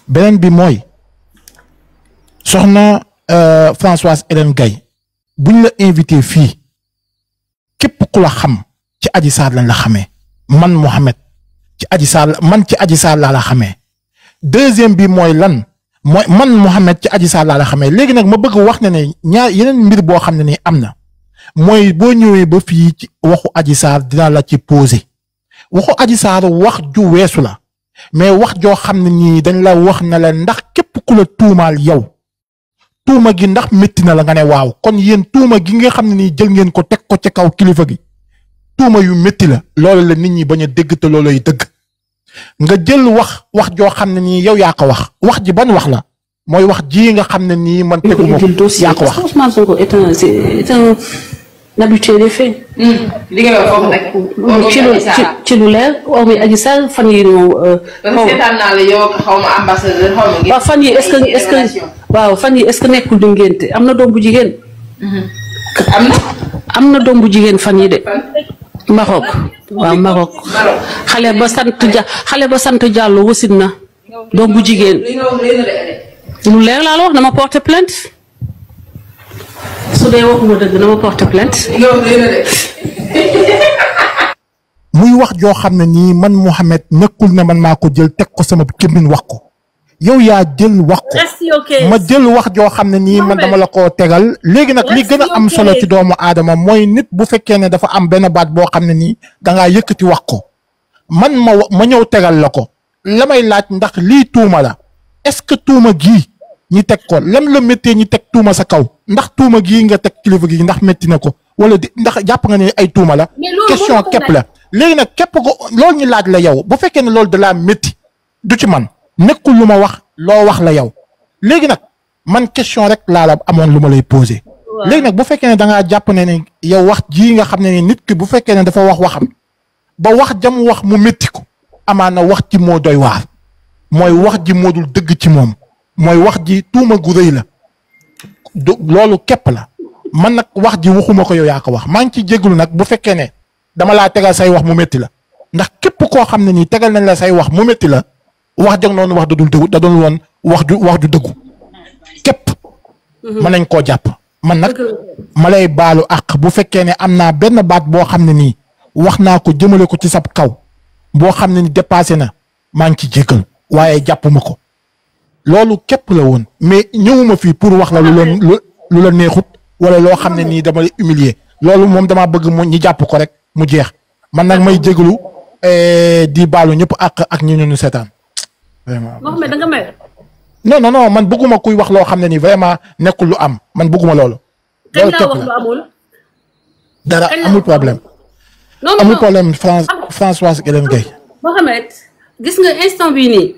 beneen bi mooy soxna Françoise Hélène Gaye buñ la invité fii képp ku la xam ci Adji Sarr lañ la xamee man Mohamed ci Adji Sarr man ci Adji Sarr laa la xamee. deuxième bi mooy lan mooy man Mohamed ci Adji Sarr laa la xamee léegi nag ma bëgg wax ne ñaar yeneen mbir boo xam ne ni am na mooy boo ñëwee ba fii ci waxu Adji Sarr dina la ci posé waxu Adji Sarr wax ju weesu la mais wax joo xam ne nii dañ la wax na la ndax képp ku la tuumaal yow tuuma gi ndax métti na la nga ne waaw kon yéen tuuma gi nga xam ne nii jël ngeen ko teg ko ci kaw kilifa gi tuuma yu métti la loolu la nit ñi bañ a dégg te looloy dëgg nga jël wax joo xam ne nii yow yaa ko wax ji ban wax la mooy wax ji nga xam ne nii man tegu ma yaa ko wax. Ousmane Sonko est un habitué des faits. li nga wax foofu nag. ci lu leer waaw mais Adji Sarr fan yii moom. seetaan naa la yow xaw ma ambassadeur xaw ma. waaw fan yii est-ce que waaw fan yii est-ce que nekkul di ngénte am na doom bu jigéen. am na doom bu jigéen fan yii de. Maroc waaw Maroc xale ba sant Diallo wasin na doom bu jigéen lu leer laa la wax na ma porter plainte su dee waxuma dëgg na ma porter plainte muy wax joo xam ne nii man Mohamed nekkul ne man maa ko jël teg ko sama kémmiñ wax ko yow yaa jël wax ko ma jël wax joo xam ne nii man dama la koo tegal léegi nag li gën a am solo ci doomu aadama mooy nit bu fekkee ne dafa am benn baat boo xam ne nii dangaa yëkkati wax ko man ma ñëw tegal la ko la may laaj ndax lii tuuma la est-ce que tuuma gii ñi teg ko lam la méttee ñi teg tuuma sa kaw ndax tuuma gii nga teg kilifa gi ndax métti na ko wala ndax jàpp nga ne ay tuuma la question képp la léegi nag képp ko loolu ñu laaj la yow bu fekkee ne loolu da laa métti du ci man nekkul lu ma wax loo wax la yow léegi nag man question rek laa la amoon lu ma lay posé léegi nag bu fekkee ne da ngaa jàpp ne yow wax jii nga xam ne ni nit ki bu fekkee ne dafa wax waxam ba wax jam wax mu métti ko amaana wax ji moo doy waar mooy wax ji moo dul dëgg ci moom mooy wax ji tuuma gu rëy la loolu képp la man nag wax ji waxuma ko yow yaa ko wax maa ngi ci jégalu nag bu fekkee ne dama laa tegal say wax mu métti la ndax képp koo xam ne nii tegal nañ la say wax mu métti la wax jag noonu wax dadul dëggu da doon woon wax ju dëggu képp mën nañ koo jàpp man nag ma lay baalu àq bu fekkee ne am naa benn baat boo xam ne nii wax naa ko jëmale ko ci sab kaw boo xam ne ni dépassé na maa ngi ci jégal waaye jàppuma ko loolu képp la woon mais ñëwuma fii pour wax la lu la neexut wala loo xam ne nii dama lay humilier loolu moom damaa bëgg mu ñu jàpp ko rek mu jeex man nag may jégalu di baalu ñëpp ak ñi ñu seetaan vraiment. Mohamed da nga mer. non man bëgguma kuy wax loo xam ne nii vraiment nekkul lu am man bëgguma loolu. kañ laa wax lu amul. dara amul problème. non amul problème Françoise Hélène Gaye. Mohamed gis nga instant bii nii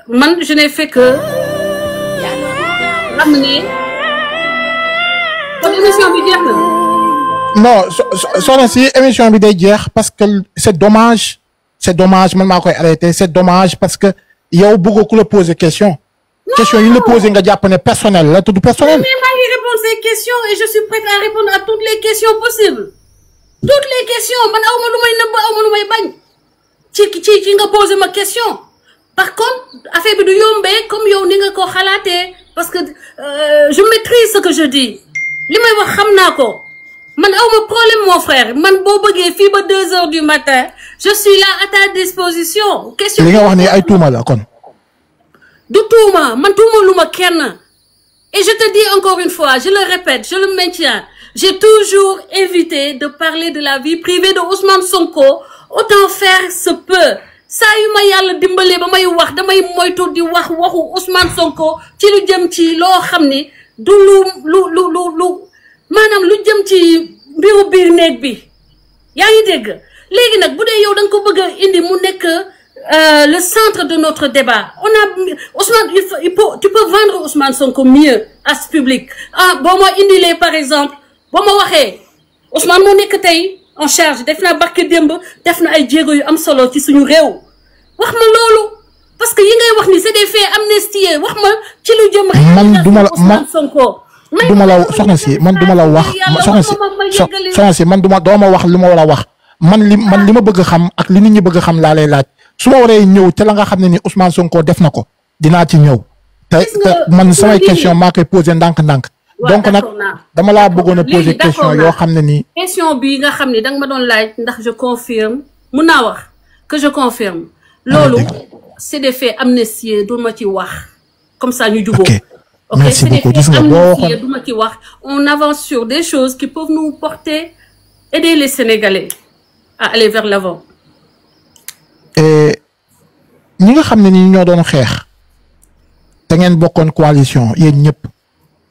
man je n'ai fait que ramener kon émission bi jeex na. non soxna si émission bi day jeex parce que c'est dommage man maa koy arrêter c'est dommage parce que yow bëggoo ku la poser question. question yi la poser nga jàpp ne personnel la tudd personnel. mais maa ngi répondre ces questions et je suis prête à répondre à toutes les questions possibles. toutes les questions man aw ma lu may nëbb aw ma lu may bañ ci nga poser ma question par contre affaire bi du yombee comme yow ni nga ko xalaatee parce que je maîtrise ce que je dis li may wax xam naa ko man aw ma problème mon frère man boo bëggee fii ba 2 heures du matin je suis là à ta disposition. question li nga wax ni ay tuuma la kon. du tuuma man tuuma lu ma kenn et je te dis encore une fois je le répète je le maintiens. J'ai toujours évité de parler de la vie privée de Ousmane Sonko autant faire se peut saa yu ma yàlla dimbalee ba may wax damay moytu di wax waxu Ousmane Sonko ci lu jëm ci loo xam ni du lu maanaam lu jëm ci mbiru biir néeg bi yaa ngi dégg léegi nag bu dee yow da nga ko bëgg a indi mu nekk le centre de notre débat on a Ousmane tu peux vendre Ousmane Sonko mieux à ce public boo ma indilee par exemple boo ma waxee Ousmane moo nekk tey en charge def naa barke démb def na ay jéego yu am solo ci suñu réew wax ma loolu parce que yi ngay wax ni c'est des faits amnistiés wax ma ci lu jëm. man duma la Ousmane Sonko. duma la soxna si man duma la wax soxna si man doo ma wax lu ma war a wax man li ma bëgg xam ak li nit ñi bëgg xam laa lay laaj su ma waree ñëw te la nga xam ne ni Ousmane Sonko def na ko dinaa ci ñëw te man samay question maa koy posé ndànk-ndànk donc nag dama laa bëggoon a posé question yoo xam ne nii question bi nga xam ne danga ma doon laaj ndax je confirme mun naa wax que je confirme loolu c'est des faits amnistiés du ma ci wax comme ça ñu jubóo ok merci beaucoup gis nga boo waxoon du ma ci wax on avance sur des choses qui peuvent nous porter aider les Sénégalais à aller vers l'avant ñi nga xam ne ni ñoo doon xeex te ngeen bokkoon coalition yéen ñëpp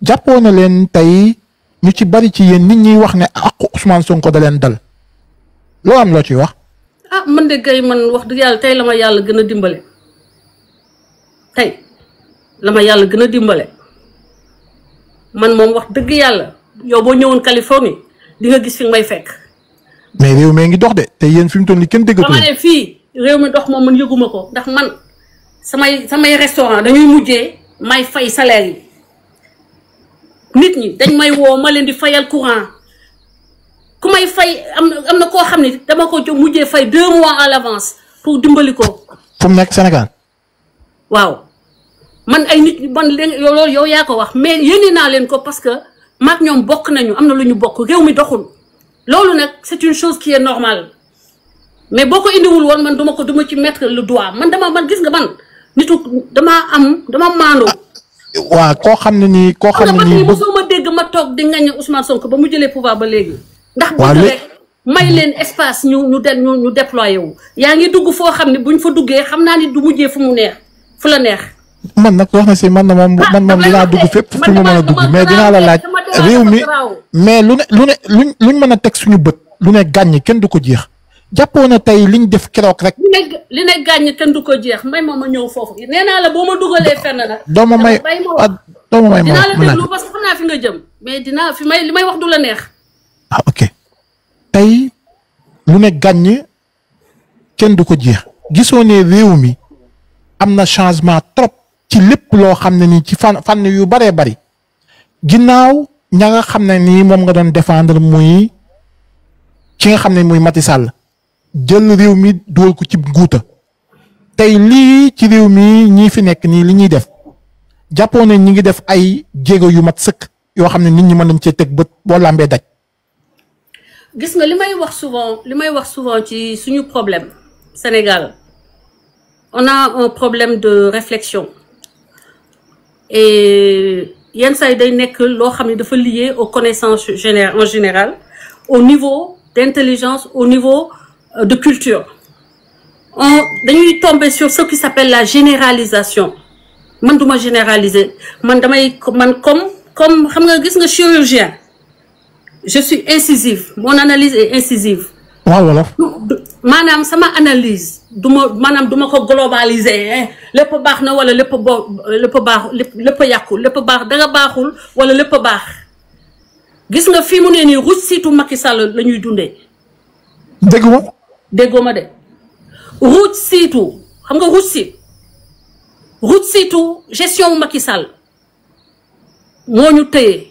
jàppoo na leen tey ñu ci bari ci yéen nit ñi wax ne aqu Ousmane Sonko da leen dal loo am loo ciy wax. man de gay man wax dëgg yàlla tey la ma yàlla gën a dimbale tey la ma yàlla gën a dimbale man moom wax dëgg yàlla yow boo ñëwoon Californie di nga gis fi nga may fekk. mais réew mi ngi dox de te yéen fi mu toll nii kenn déggatu ma ne fii réew mi dox moom man yëguma ko ndax man samay restaurant dañuy mujjee may fay salaire yi nit ñi dañ may woo ma leen di fayal courant ku may fay am na koo xam ne dama ko mujjee fay 2 mois à l'avance pour dimbali ko. fu mu nekk Sénégal. waaw man ay nit man loolu yow yaa ko wax mais yéene naa leen ko parce que maak ñoom bokk nañu am na lu ñu bokk réew mi doxul loolu nag c'est une chose qui est normale mais boo ko indiwul woon man duma ci mettre le doigt man gis nga man nitu dama maandoo. waaw koo xam ne nii mosoo ma dégg ma toog di ngañ Ousmane Sonko ba mu jëlee pouvoir ba léegi. ndax bu rek may leen espace ñu déployé wu. yaa ngi dugg foo xam ne buñ fa duggee xam naa ni du mujjee fu la neex. man nag wax na si man moom dinaa dugg fépp fu mu mën a dugg mais dinaa la laaj réew mi mais luñ mën a teg suñu bët lu ne gàññ kenn du ko jeex jàppoo na tey liñ def keroog rek. li ne gàññ kenn du ko jeex may ma ñëw foofu nee naa la boo ma dugalee fenn nag. doo ma may dinaa la déglu parce que xam naa fi nga jëm mais li may wax du la neex. ok tey lu ne gàññ kenn du ko jeex gisoo ne réew mi am na changement trop ci lépp loo xam ne nii ci fànn yu baree bari ginnaaw ña nga xam ne nii moom nga doon défendre muy ki nga xam ne muy Macky Sall jël réew mi dugal ko ci guuta tey lii ci réew mi ñii fi nekk nii li ñuy def jàppoo ne ñi ngi def ay jéego yu mat sëkk yoo xam ne nit ñi mën nañ cee teg bët boo làmbee daj. gis nga li may wax souvent ci suñu problème Sénégal on a un problème de réflexion et yenn saa yi day nekk loo xam ne dafa lié aux connaissances en général au niveau d'intelligence au niveau de culture dañuy tomber sur ce qui s'appelle la généralisation man duma généraliser man comme xam nga gis nga chirurgien je suis incisive mon analyse est incisive. waaw wala. maanaam sama analyse duma ko globaliser lépp baax na wala lépp yàqu lépp baax danga baaxul wala lépp baax gis nga fii mu ne nii ruuj siitu Macky Sall la ñuy dundee. déggoo ma de ruuj siitu xam nga ruuj siitu gestion Macky Sall moo ñu tëye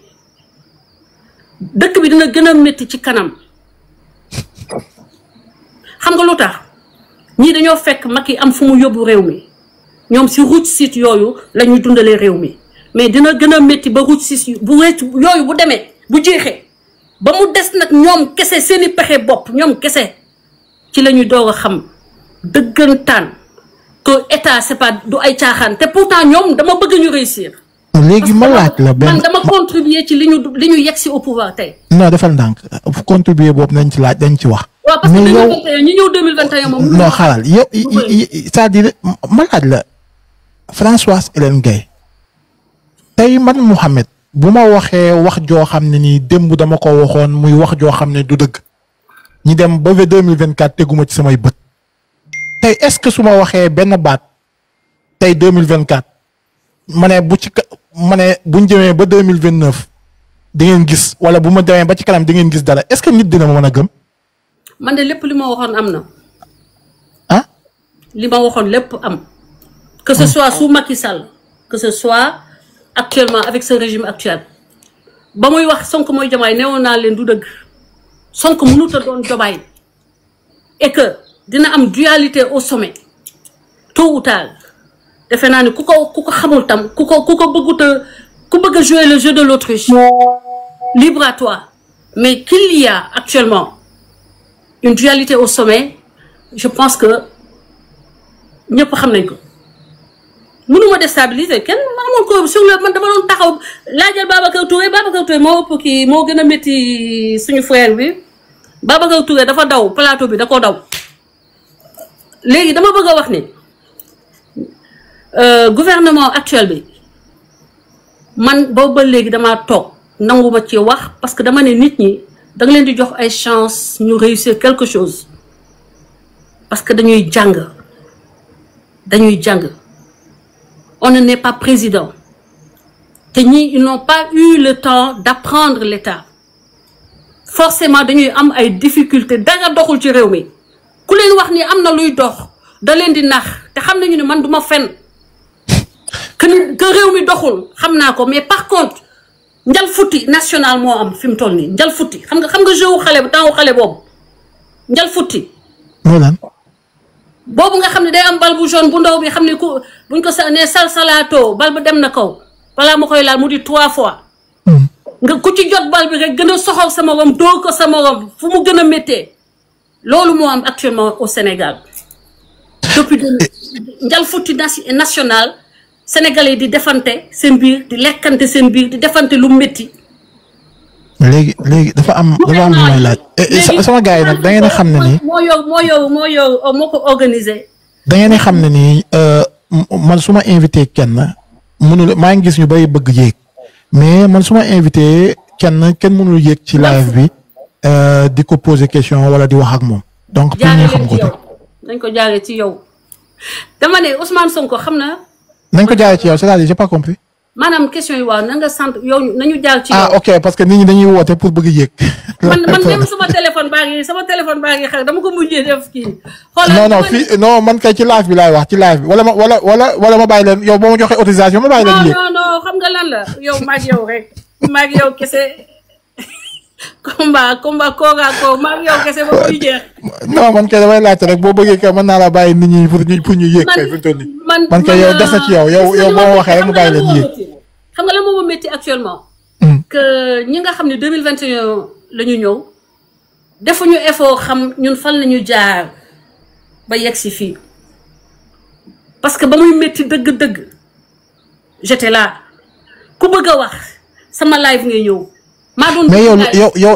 dëkk bi dina gën a métti ci kanam. xam nga lu tax ñii dañoo fekk Macky am fu mu yóbbu réew mi ñoom si route site yooyu la ñuy dundalee réew mi mais dina gën a métti ba route site yooyu bu demee bu jeexee ba mu des nag ñoom kese seeni pexe bopp ñoom kese ci la ñuy doog a xam dëggantaan que état c'est pas du ay caaxaan te pourtant ñoom dama bëgg ñu réussir. léegi ma laaj la benn man dama contribuer ci li ñu yegg si au pouvoir tey. non defal ndànk contribuer boobu nañ ci laaj dañ ci wax. waaw parce que 2021 ñi ñëw 2021 moom. non xaaral yow c'est-à-dire ma laaj la Françoise Hélène Gaye tey man Mouhamed bu ma waxee wax joo xam ne nii démb dama ko waxoon muy wax joo xam ne du dëgg ñi dem ba 2024 teguma ci samay bët tey est-ce que su ma waxee benn baat tey 2024 ma ne buñ jëmee ba 2029 di ngeen gis wala bu ma demee ba ci kanam di ngeen gis dara est-ce que nit dina ma mën a gëm. man de lépp li ma waxoon am na. ah. li ma waxoon lépp am. que ce soit sous Macky Sall que ce soit actuellement avec ce régime actuel ba muy wax Sonko mooy Diomaye newoon naa leen du dëgg Sonko mënut a doon Diomaye et que dina am dualité au sommet tôt ou tard defe naa ni ku ko xamul tam ku bëgg a jouer le jeu de l'autruche libre à toi mais qu'il y a actuellement une dualité au sommet je pense que ñëpp xam nañ ko mënuma déstabiliser kenn amoon ko sur le man dama doon taxaw laajal Babacar Touré moo ëpp kii moo gën a métti suñu frère bi Babacar Touré dafa daw plateau bi da ko daw léegi dama bëgg a wax ni gouvernement actuel bi man boobu ba léegi damaa toog nanguma ci wax parce que dama ne nit ñi da nga leen di jox ay chance ñu réussir quelque chose parce que dañuy jàng on n'est pas président te ñi ils n'ont pas eu le temps d'apprendre l'État forcément dañuy am ay difficultés dara doxul ci réew mi ku leen wax ni am na luy dox da leen di nax te xam nañu ne man duma fen que réew mi doxul xam naa ko mais par contre njal futti national moo am fi mu toll nii njal futti xam nga jeu xale bu temps xale boobu njal futti boobu nga xam ne day am bal bu jaune bu ndaw bi xam ne ku buñ ko ne salsalato bal ba dem na kaw balaa ma koy laal mu di 3 fois nga ku ci jot bal bi rek gën a soxal sa morom dóor ko sa morom fu mu gën a méttee loolu moo am actuellement au Sénégal depuis njal futti national Sénégalais di defante seen biir di lekkante seen biir di defante lu métti. léegi dafa am lu may laaj. sama gars yi nag da ngeen a xam ne nii. moo ko organisé. da ngeen a xam ne nii man su ma invité kenn mënul maa ngi gis ñu bay bëgg yéeg mais man su ma invité kenn mënul yéeg ci live bi di ko poser question wala di wax ak moom. donc pour ñu xam ko dañ ko jaaree ci yow dama ne Ousmane Sonko xam na. nañ ko jaaree ci yow c'est-à-dire j'ai pas compris. maanaam question yi waaw na nga sant yow nañu jaar ci yow. ah ok parce que nit ñi dañuy woote pour bëgg yéeg. man même sama téléphone baa ngi xel dama ko mujjee def kii. xoolal non fii non man kay ci live bi laay wax ci live bi wala ma bàyyi leen yow boo ma joxee autorisation ma bàyyi leen yéeg. non xam nga lan la yow maag yow rek maag yow kese combat kooga ko maag yow kese ba muy jeex. non man kay damay laajte rek boo bëggee kay mën naa la bàyyi nit ñi pour ñu yéeg kay fi mu toll nii. man kay yow des na ci yow boo ma waxee rek mu bàyyi leen yéeg. xam nga la moo ma métti actuellement. que ñi nga xam ne 2021 la ñu ñëw defuñu effort xam ñun fan la ñu jaar ba yegg si fii parce que ba muy métti dëgg-dëgg j'étais là ku bëgg a wax sama live ngay ñëw. maa doon mais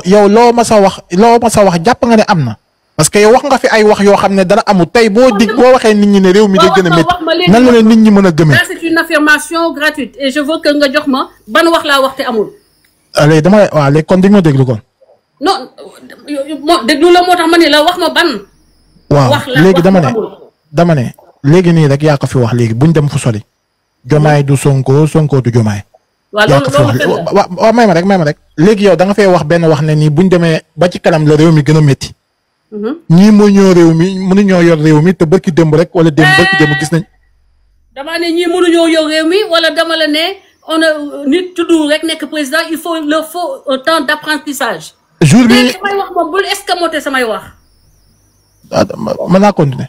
yow loo ma sa wax jàpp nga ne am na. parce que yow wax nga fi ay wax yoo xam ne dara amul tey boo waxee nit ñi ne réew mi day gën a métti nan la leen nit ñi mën a gëmee. c'est une affirmation gratuite et je veux que nga jox ma ban wax laa wax te amul. léegi léegi kon di nga ma déglu kon. non déglu la moo tax ma ne la wax ma ban. waaw léegi dama ne léegi nii rek yaa ko fi wax léegi buñ dem fu sori. Jomaay du Sonko du Jomaay. yaa ko fi wax waaw may ma rek léegi yow da nga fee wax benn wax ne nii buñ demee ba ci kanam la réew mi gën a métti. ñii moo ñoo réew mi mënuñoo yor réew mi te barki démb rek wala barki démb gis nañ. damaa ne ñii mënuñoo yor réew mi wala dama la ne nit tudd rek nekk président il faut un temps d'apprentissage. jour bi samay wax moom bul escamoter samay wax. mën naa continuer.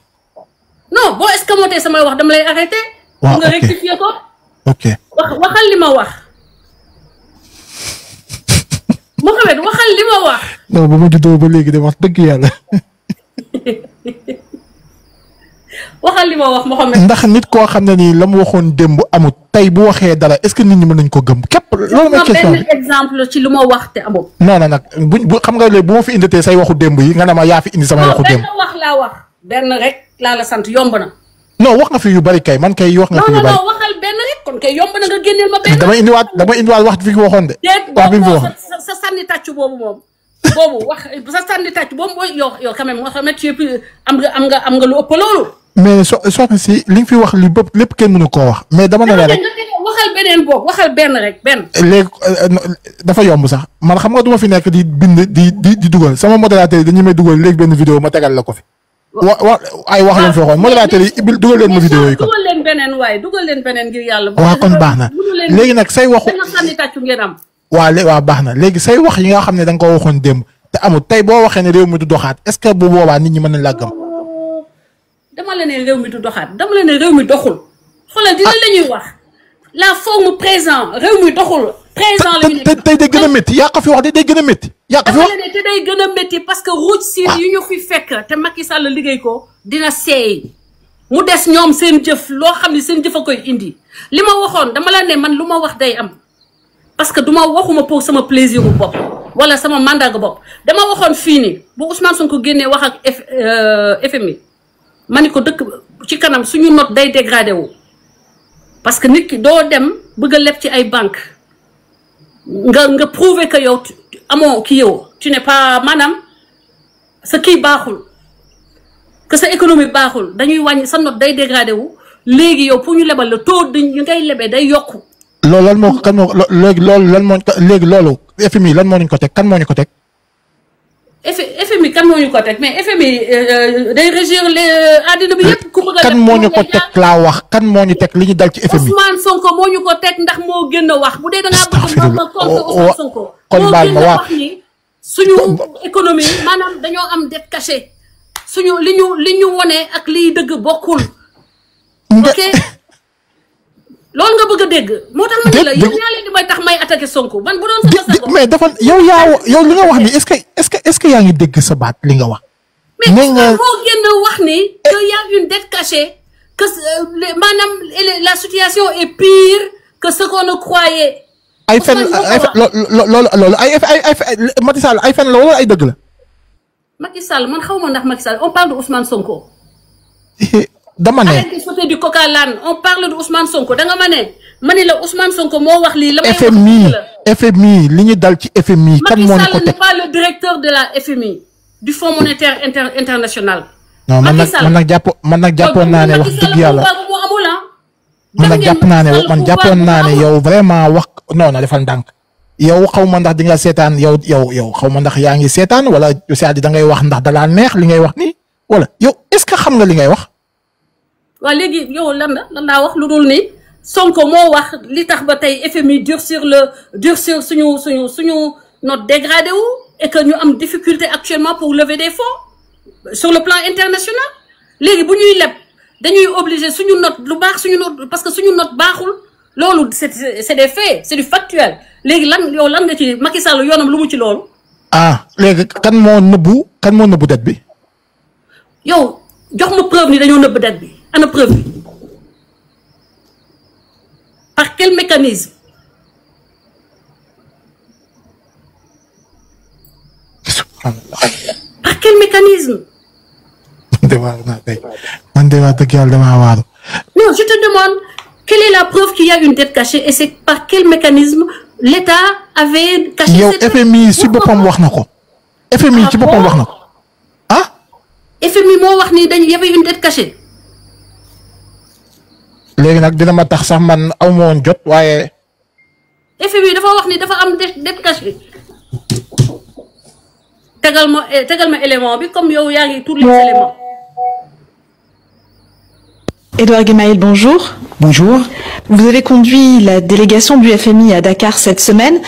non boo escamoter samay wax dama lay arrêter. waaw ok nga rectifier ko. ok waxal li ma wax. Mohamed waxal li ma wax. non ba ma juddoo ba léegi de wax dëgg yàlla. waxal li ma wax Mohamed. ndax nit koo xam ne nii la mu waxoon démb amut tey bu waxee dara est-ce que nit ñi mën nañ ko gëm képp. loolu mooy question bi benn exemple ci lu ma wax te amul. non nag bu xam nga léegi bu ma fi inditee say waxu démb yi nga ne ma yaa fi indi samay waxu démb. benn wax laa wax. benn rek laa la sant yomb na. non wax nga fi yu bari kay man kay wax nga fi yu bari. non waxal benn rek kon kay yomb na nga génneel ma benn. dama indiwaat wax fi nga waxoon de. wax bi nga fi waxoon sa sànni tàcc boobu moom. boobu wax sa sànni tàcc boobu mooy yow quand même Mohamed tu es plus am nga lu ëpp loolu. mais soxna si li nga fi wax li bëpp lépp kenn mënu koo wax. mais dama ne la rek waxal beneen boobu waxal benn rek benn. léegi dafa yomb sax man xam nga du ma fi nekk di bind di dugal sama modérateur yi dañu may dugal léegi benn vidéo ma tegal la ko fi. ay wax lañ fi waxoon modérateur yi dugal leen ma vidéo yi kon. dugal leen beneen waaye dugal leen beneen ngir yàlla. waaw kon baax na léegi nag say waxu. sànni tàccu ngeen am. waaw baax na léegi say wax yi nga xam ne da nga ko waxoon démb te amul tey boo waxee ne réew mi du doxaat est-ce que bu boobaa nit ñi mën nañ laa gëm. dama la ne réew mi du doxaat dama la ne réew mi doxul. xoolal dina la ñuy wax la forme présent réew mi doxul. présent la ñu nekk tey day gën a métti yaa ko fi wax day gën a métti. yaa ko fi wax dama la ne te day gën a métti parce que ruuj siin yu ñu fi fekk te Macky Sall liggéey ko dina seey mu des ñoom seen jëf loo xam ne seen jëf a koy indi li ma waxoon dama la ne man lu ma wax day am parce que du ma waxuma pour sama plaisir bu bopp wala sama mandat gu bopp dama waxoon fii nii bu Ousmane Sonko génnee wax ak FMI ma ni ko dëkk ci kanam suñu note day dégradé wu parce que nit ki doo dem bëgg a leb ci ay banque nga prouver que yow amoo kii yow tu n'es pas maanaam sa kii baaxul que sa économie baaxul dañuy wàññi sa note day dégradé wu léegi yow pour ñu lebal le taux de ñu ngay lebee day yokku. loolu lan moo kan moo léegi loolu lan moo léegi loolu FMI lan moo ñu ko teg kan moo ñu ko teg. FMI kan moo ñu ko teg mais FMI day régir les àddina bi yëpp. ku bëgg a kan moo ñu ko teg laa wax kan moo ñu teg li ñu dal ci FMI. Ousmane Sonko moo ñu ko teg ndax moo gën a wax bu dee da ngaa bëgg ma contre Ousmane Sonko. kon baal ma wax ni suñu économie maanaam dañoo am dette cachée suñu li ñu wone ak liy dëgg bokkul. ok loolu nga bëgg a dégg. moo tax ma ne la yow yaa leen di may tax may attaqué Sonko man bu doon sama sago. mais dafa yow li nga wax ni est-ce que yaa ngi dégg sa baat li nga wax. mais moo gën a wax ni que y a une dette cachée que maanaam la situation est pire que ce qu'on ne croyait. ay fen loolu ay Macky Sall ay fen la wala ay dëgg la. Macky Sall man xaw ma ndax Macky Sall on parle de Ousmane Sonko. dama ne arrête de sauter du coq à l'âne on parle de Ousmane Sonko da nga ma ne la Ousmane Sonko moo wax lii. la may wax FMI li ñu dal ci FMI. kan moo ñu ko teg Macky Sall n'est pas le directeur de la FMI du Fonds monétaire international. non man nag jàppoon naa ne wax dëgg yàlla man jàppoon naa ne yow vraiment wax non defal ndànk yow xaw ma ndax di nga seetaan yow xaw ma ndax yaa ngi seetaan wala c'est-à-dire da ngay wax ndax da laa neex li ngay wax nii wala yow est-ce que xam nga li ngay wax. waaw léegi yow lan laa wax lu dul ni Sonko moo wax li tax ba tey FMI durcir suñu note dégradé wu et que ñu am difficulté actuellement pour lever des fonds sur le plan international léegi bu ñuy leb dañuy obligé suñu note lu baax suñu note parce que suñu note baaxul loolu c'est des faits c'est du factuel léegi lan nga ci Macky Sall yoonam lu mu ci loolu. ah léegi kan moo nëbbu dette bi. yow jox ma preuve ni dañoo nëbb dette bi ana preuve bi par quel mécanisme. par quel mécanisme. man de waa dëgg yàlla damaa waaru. non je te demande quelle est la preuve qu'il y a une dette cachée et c'est par quel mécanisme l'État avait caché. yow FMI si boppam wax na ko. FMI ci boppam wax na ko ah. FMI moo wax ni y avait une dette cachée. léegi nag dina ma tax sax man aw ma woon jot waaye. FMI dafa wax ni dafa am dette cachée. tegal ma élément bi comme yow yaa ngi tous les éléments. Edouard Guémaïl, bonjour. Bonjour. Vous avez conduit la délégation du FMI à Dakar cette semaine.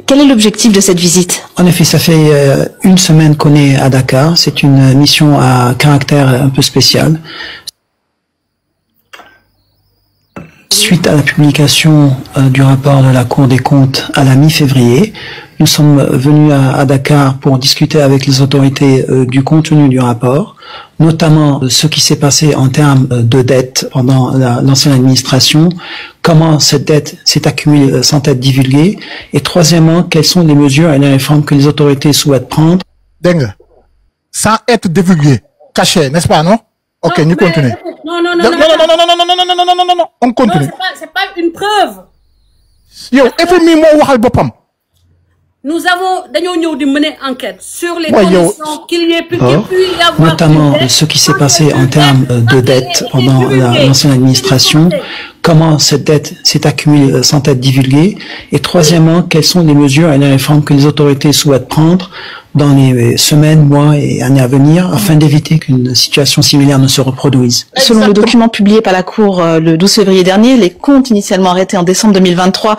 Quel est l'objectif de cette visite? En effet, ça fait une semaine qu'on est à Dakar. C'est une mission à caractère un peu spécial. Suite à la publication du rapport de la Cour des comptes à la mi-février, nous sommes venus à Dakar pour discuter avec les autorités du contenu du rapport, notamment ce qui s'est passé en termes de dette pendant l'ancienne administration, comment cette dette s'est accumulée sans être divulguée, et troisièmement, quelles sont les mesures et les réformes que les autorités souhaitent prendre. Dingue. Sans être divulgué, caché, n'est-ce pas, non? Ok, nous continuons. Non. On continue. Non, c'est pas une preuve. Yo, FMI moo waxal boppam. Nous avons dañoo ñëw di mener enquête sur les conditions qu'il y ait pu y avoir notamment ce qui s'est passé en termes de dette pendant l'ancienne administration, comment cette dette s'est accumulée sans être divulguée, et troisièmement, quelles sont les mesures et les réformes que les autorités souhaitent prendre, dans les semaines, mois et années à venir afin d'éviter qu'une situation similaire ne se reproduise. Selon le document publié par la Cour le 12 février dernier, les comptes initialement arrêtés en décembre 2023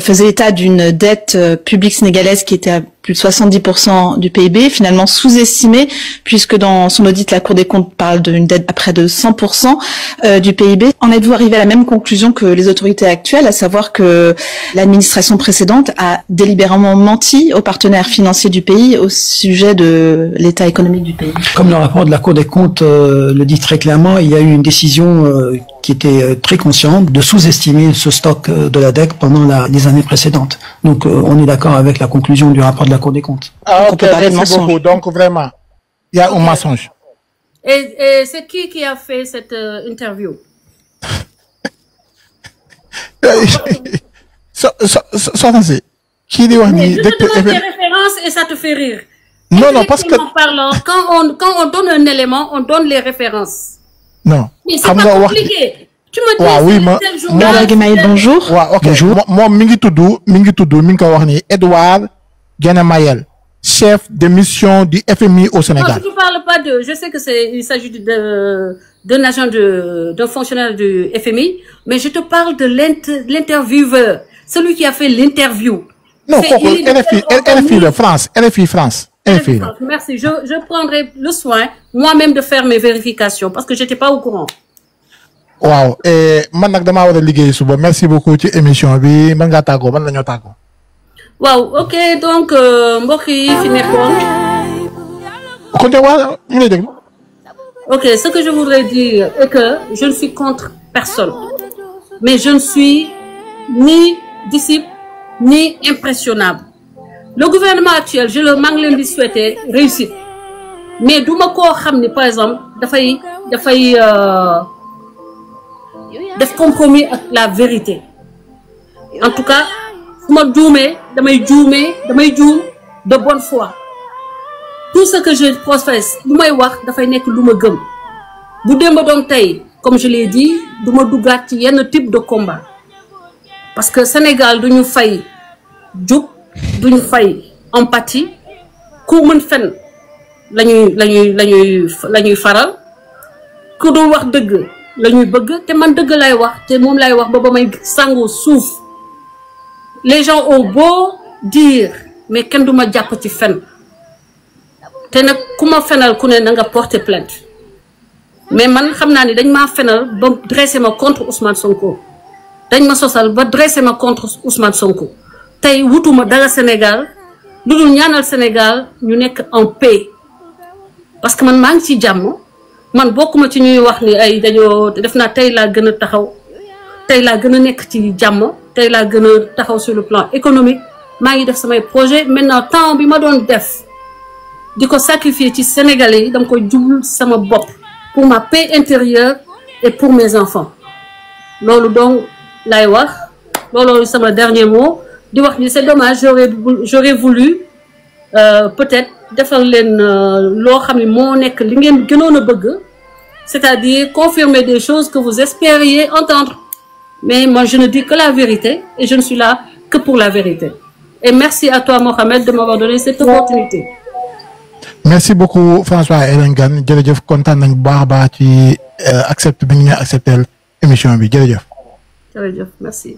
faisaient état d'une dette publique sénégalaise qui était à plus de 70% du PIB, finalement sous-estimée, puisque dans son audit, la Cour des comptes parle d'une dette à près de 100% du PIB. En êtes-vous arrivé à la même conclusion que les autorités actuelles, à savoir que l'administration précédente a délibérément menti aux partenaires financiers du pays au sujet de l'état économique du pays? Comme le rapport de la Cour des comptes le dit très clairement, il y a eu une décision qui était très consciente de sous-estimer ce stock de la dette pendant les années précédentes. Donc on est d'accord avec la conclusion du rapport de la Cour des comptes. Ah, ok, merci beaucoup. Donc vraiment, il y a un mensonge. Et c'est qui a fait cette interview? Qui dit mais je te demande des références et ça te fait rire. Non, parce que... Parlant, quand on donne un élément, on donne les références. Non. Mais c'est pas compliqué. Tu me dis, oui, tel journal... bonjour. Ok. Bonjour. Moi, mingi tudu, Edouard Genemayel, chef de mission du FMI au Sénégal. Non, je ne parle pas de... Je sais que il s'agit d'un agent d'un fonctionnaire du FMI, mais je te parle de l'intervieweur, celui qui a fait l'interview. Non, RFI France. Merci. Je prendrai le soin moi-même de faire mes vérifications parce que j'étais pas au courant. Wow. Et merci beaucoup pour l'émission. Wow. Ok. Donc, Mboki Finekon. Ok. Ce que je voudrais dire est que je ne suis contre personne. Mais je ne suis ni disciple ni impressionnable. Le gouvernement actuel, je le manque de souhaiter réussite. Mais d'où par exemple, des compromis avec la vérité. En tout cas, de bonne foi. Tout ce que je professe, comme je l'ai dit, il y a un type de combat. Parce que Sénégal, nous failli djub, nous failli empathie, ku mën fen lañuy faral, ku dul wax deug lañuy bëgg té man deug lay wax té mom lay wax ba may sango souf. Les gens ont beau dire mais kenn duma japp ci fen. Té nak kuma fenal ku né nga porter plainte. Mais man xamna ni dañ ma fenal ba dresser ma contre Ousmane Sonko. Dañ ma sosal ba dresser ma contre Ousmane Sonko. Tay wutuma dara Sénégal, ludul ñaanal Sénégal ñu nekk en paix. Parce que man ma ngi ci jamm, man bokkuma ci ñuy wax ni ay dañoo defna tay la gëna taxaw, tay la gëna nekk ci jamm, tay la gëna taxaw sur le plan économique. Ma ngi def samay projet, maintenant temps bi ma doon def diko sacrifier ci Sénégalais, dama koy djubul sama bop pour ma paix intérieure et pour mes enfants. Lolu donc lay wax, lolu c'est mon dernier mot. C'est dommage, j'aurais voulu peut-être defal len lo xamni mo nek li ngeen gënoon a bëgg, c'est-à-dire confirmer des choses que vous espériez entendre. Mais moi je ne dis que la vérité et je ne suis là que pour la vérité. Et merci à toi Mohamed de m'avoir donné cette opportunité. Merci beaucoup François Elengan, jërëjëf kontaan nañ bu baax baax ci accepter bi ñu accepter émission bi jërëjëf. Jërëjëf, merci.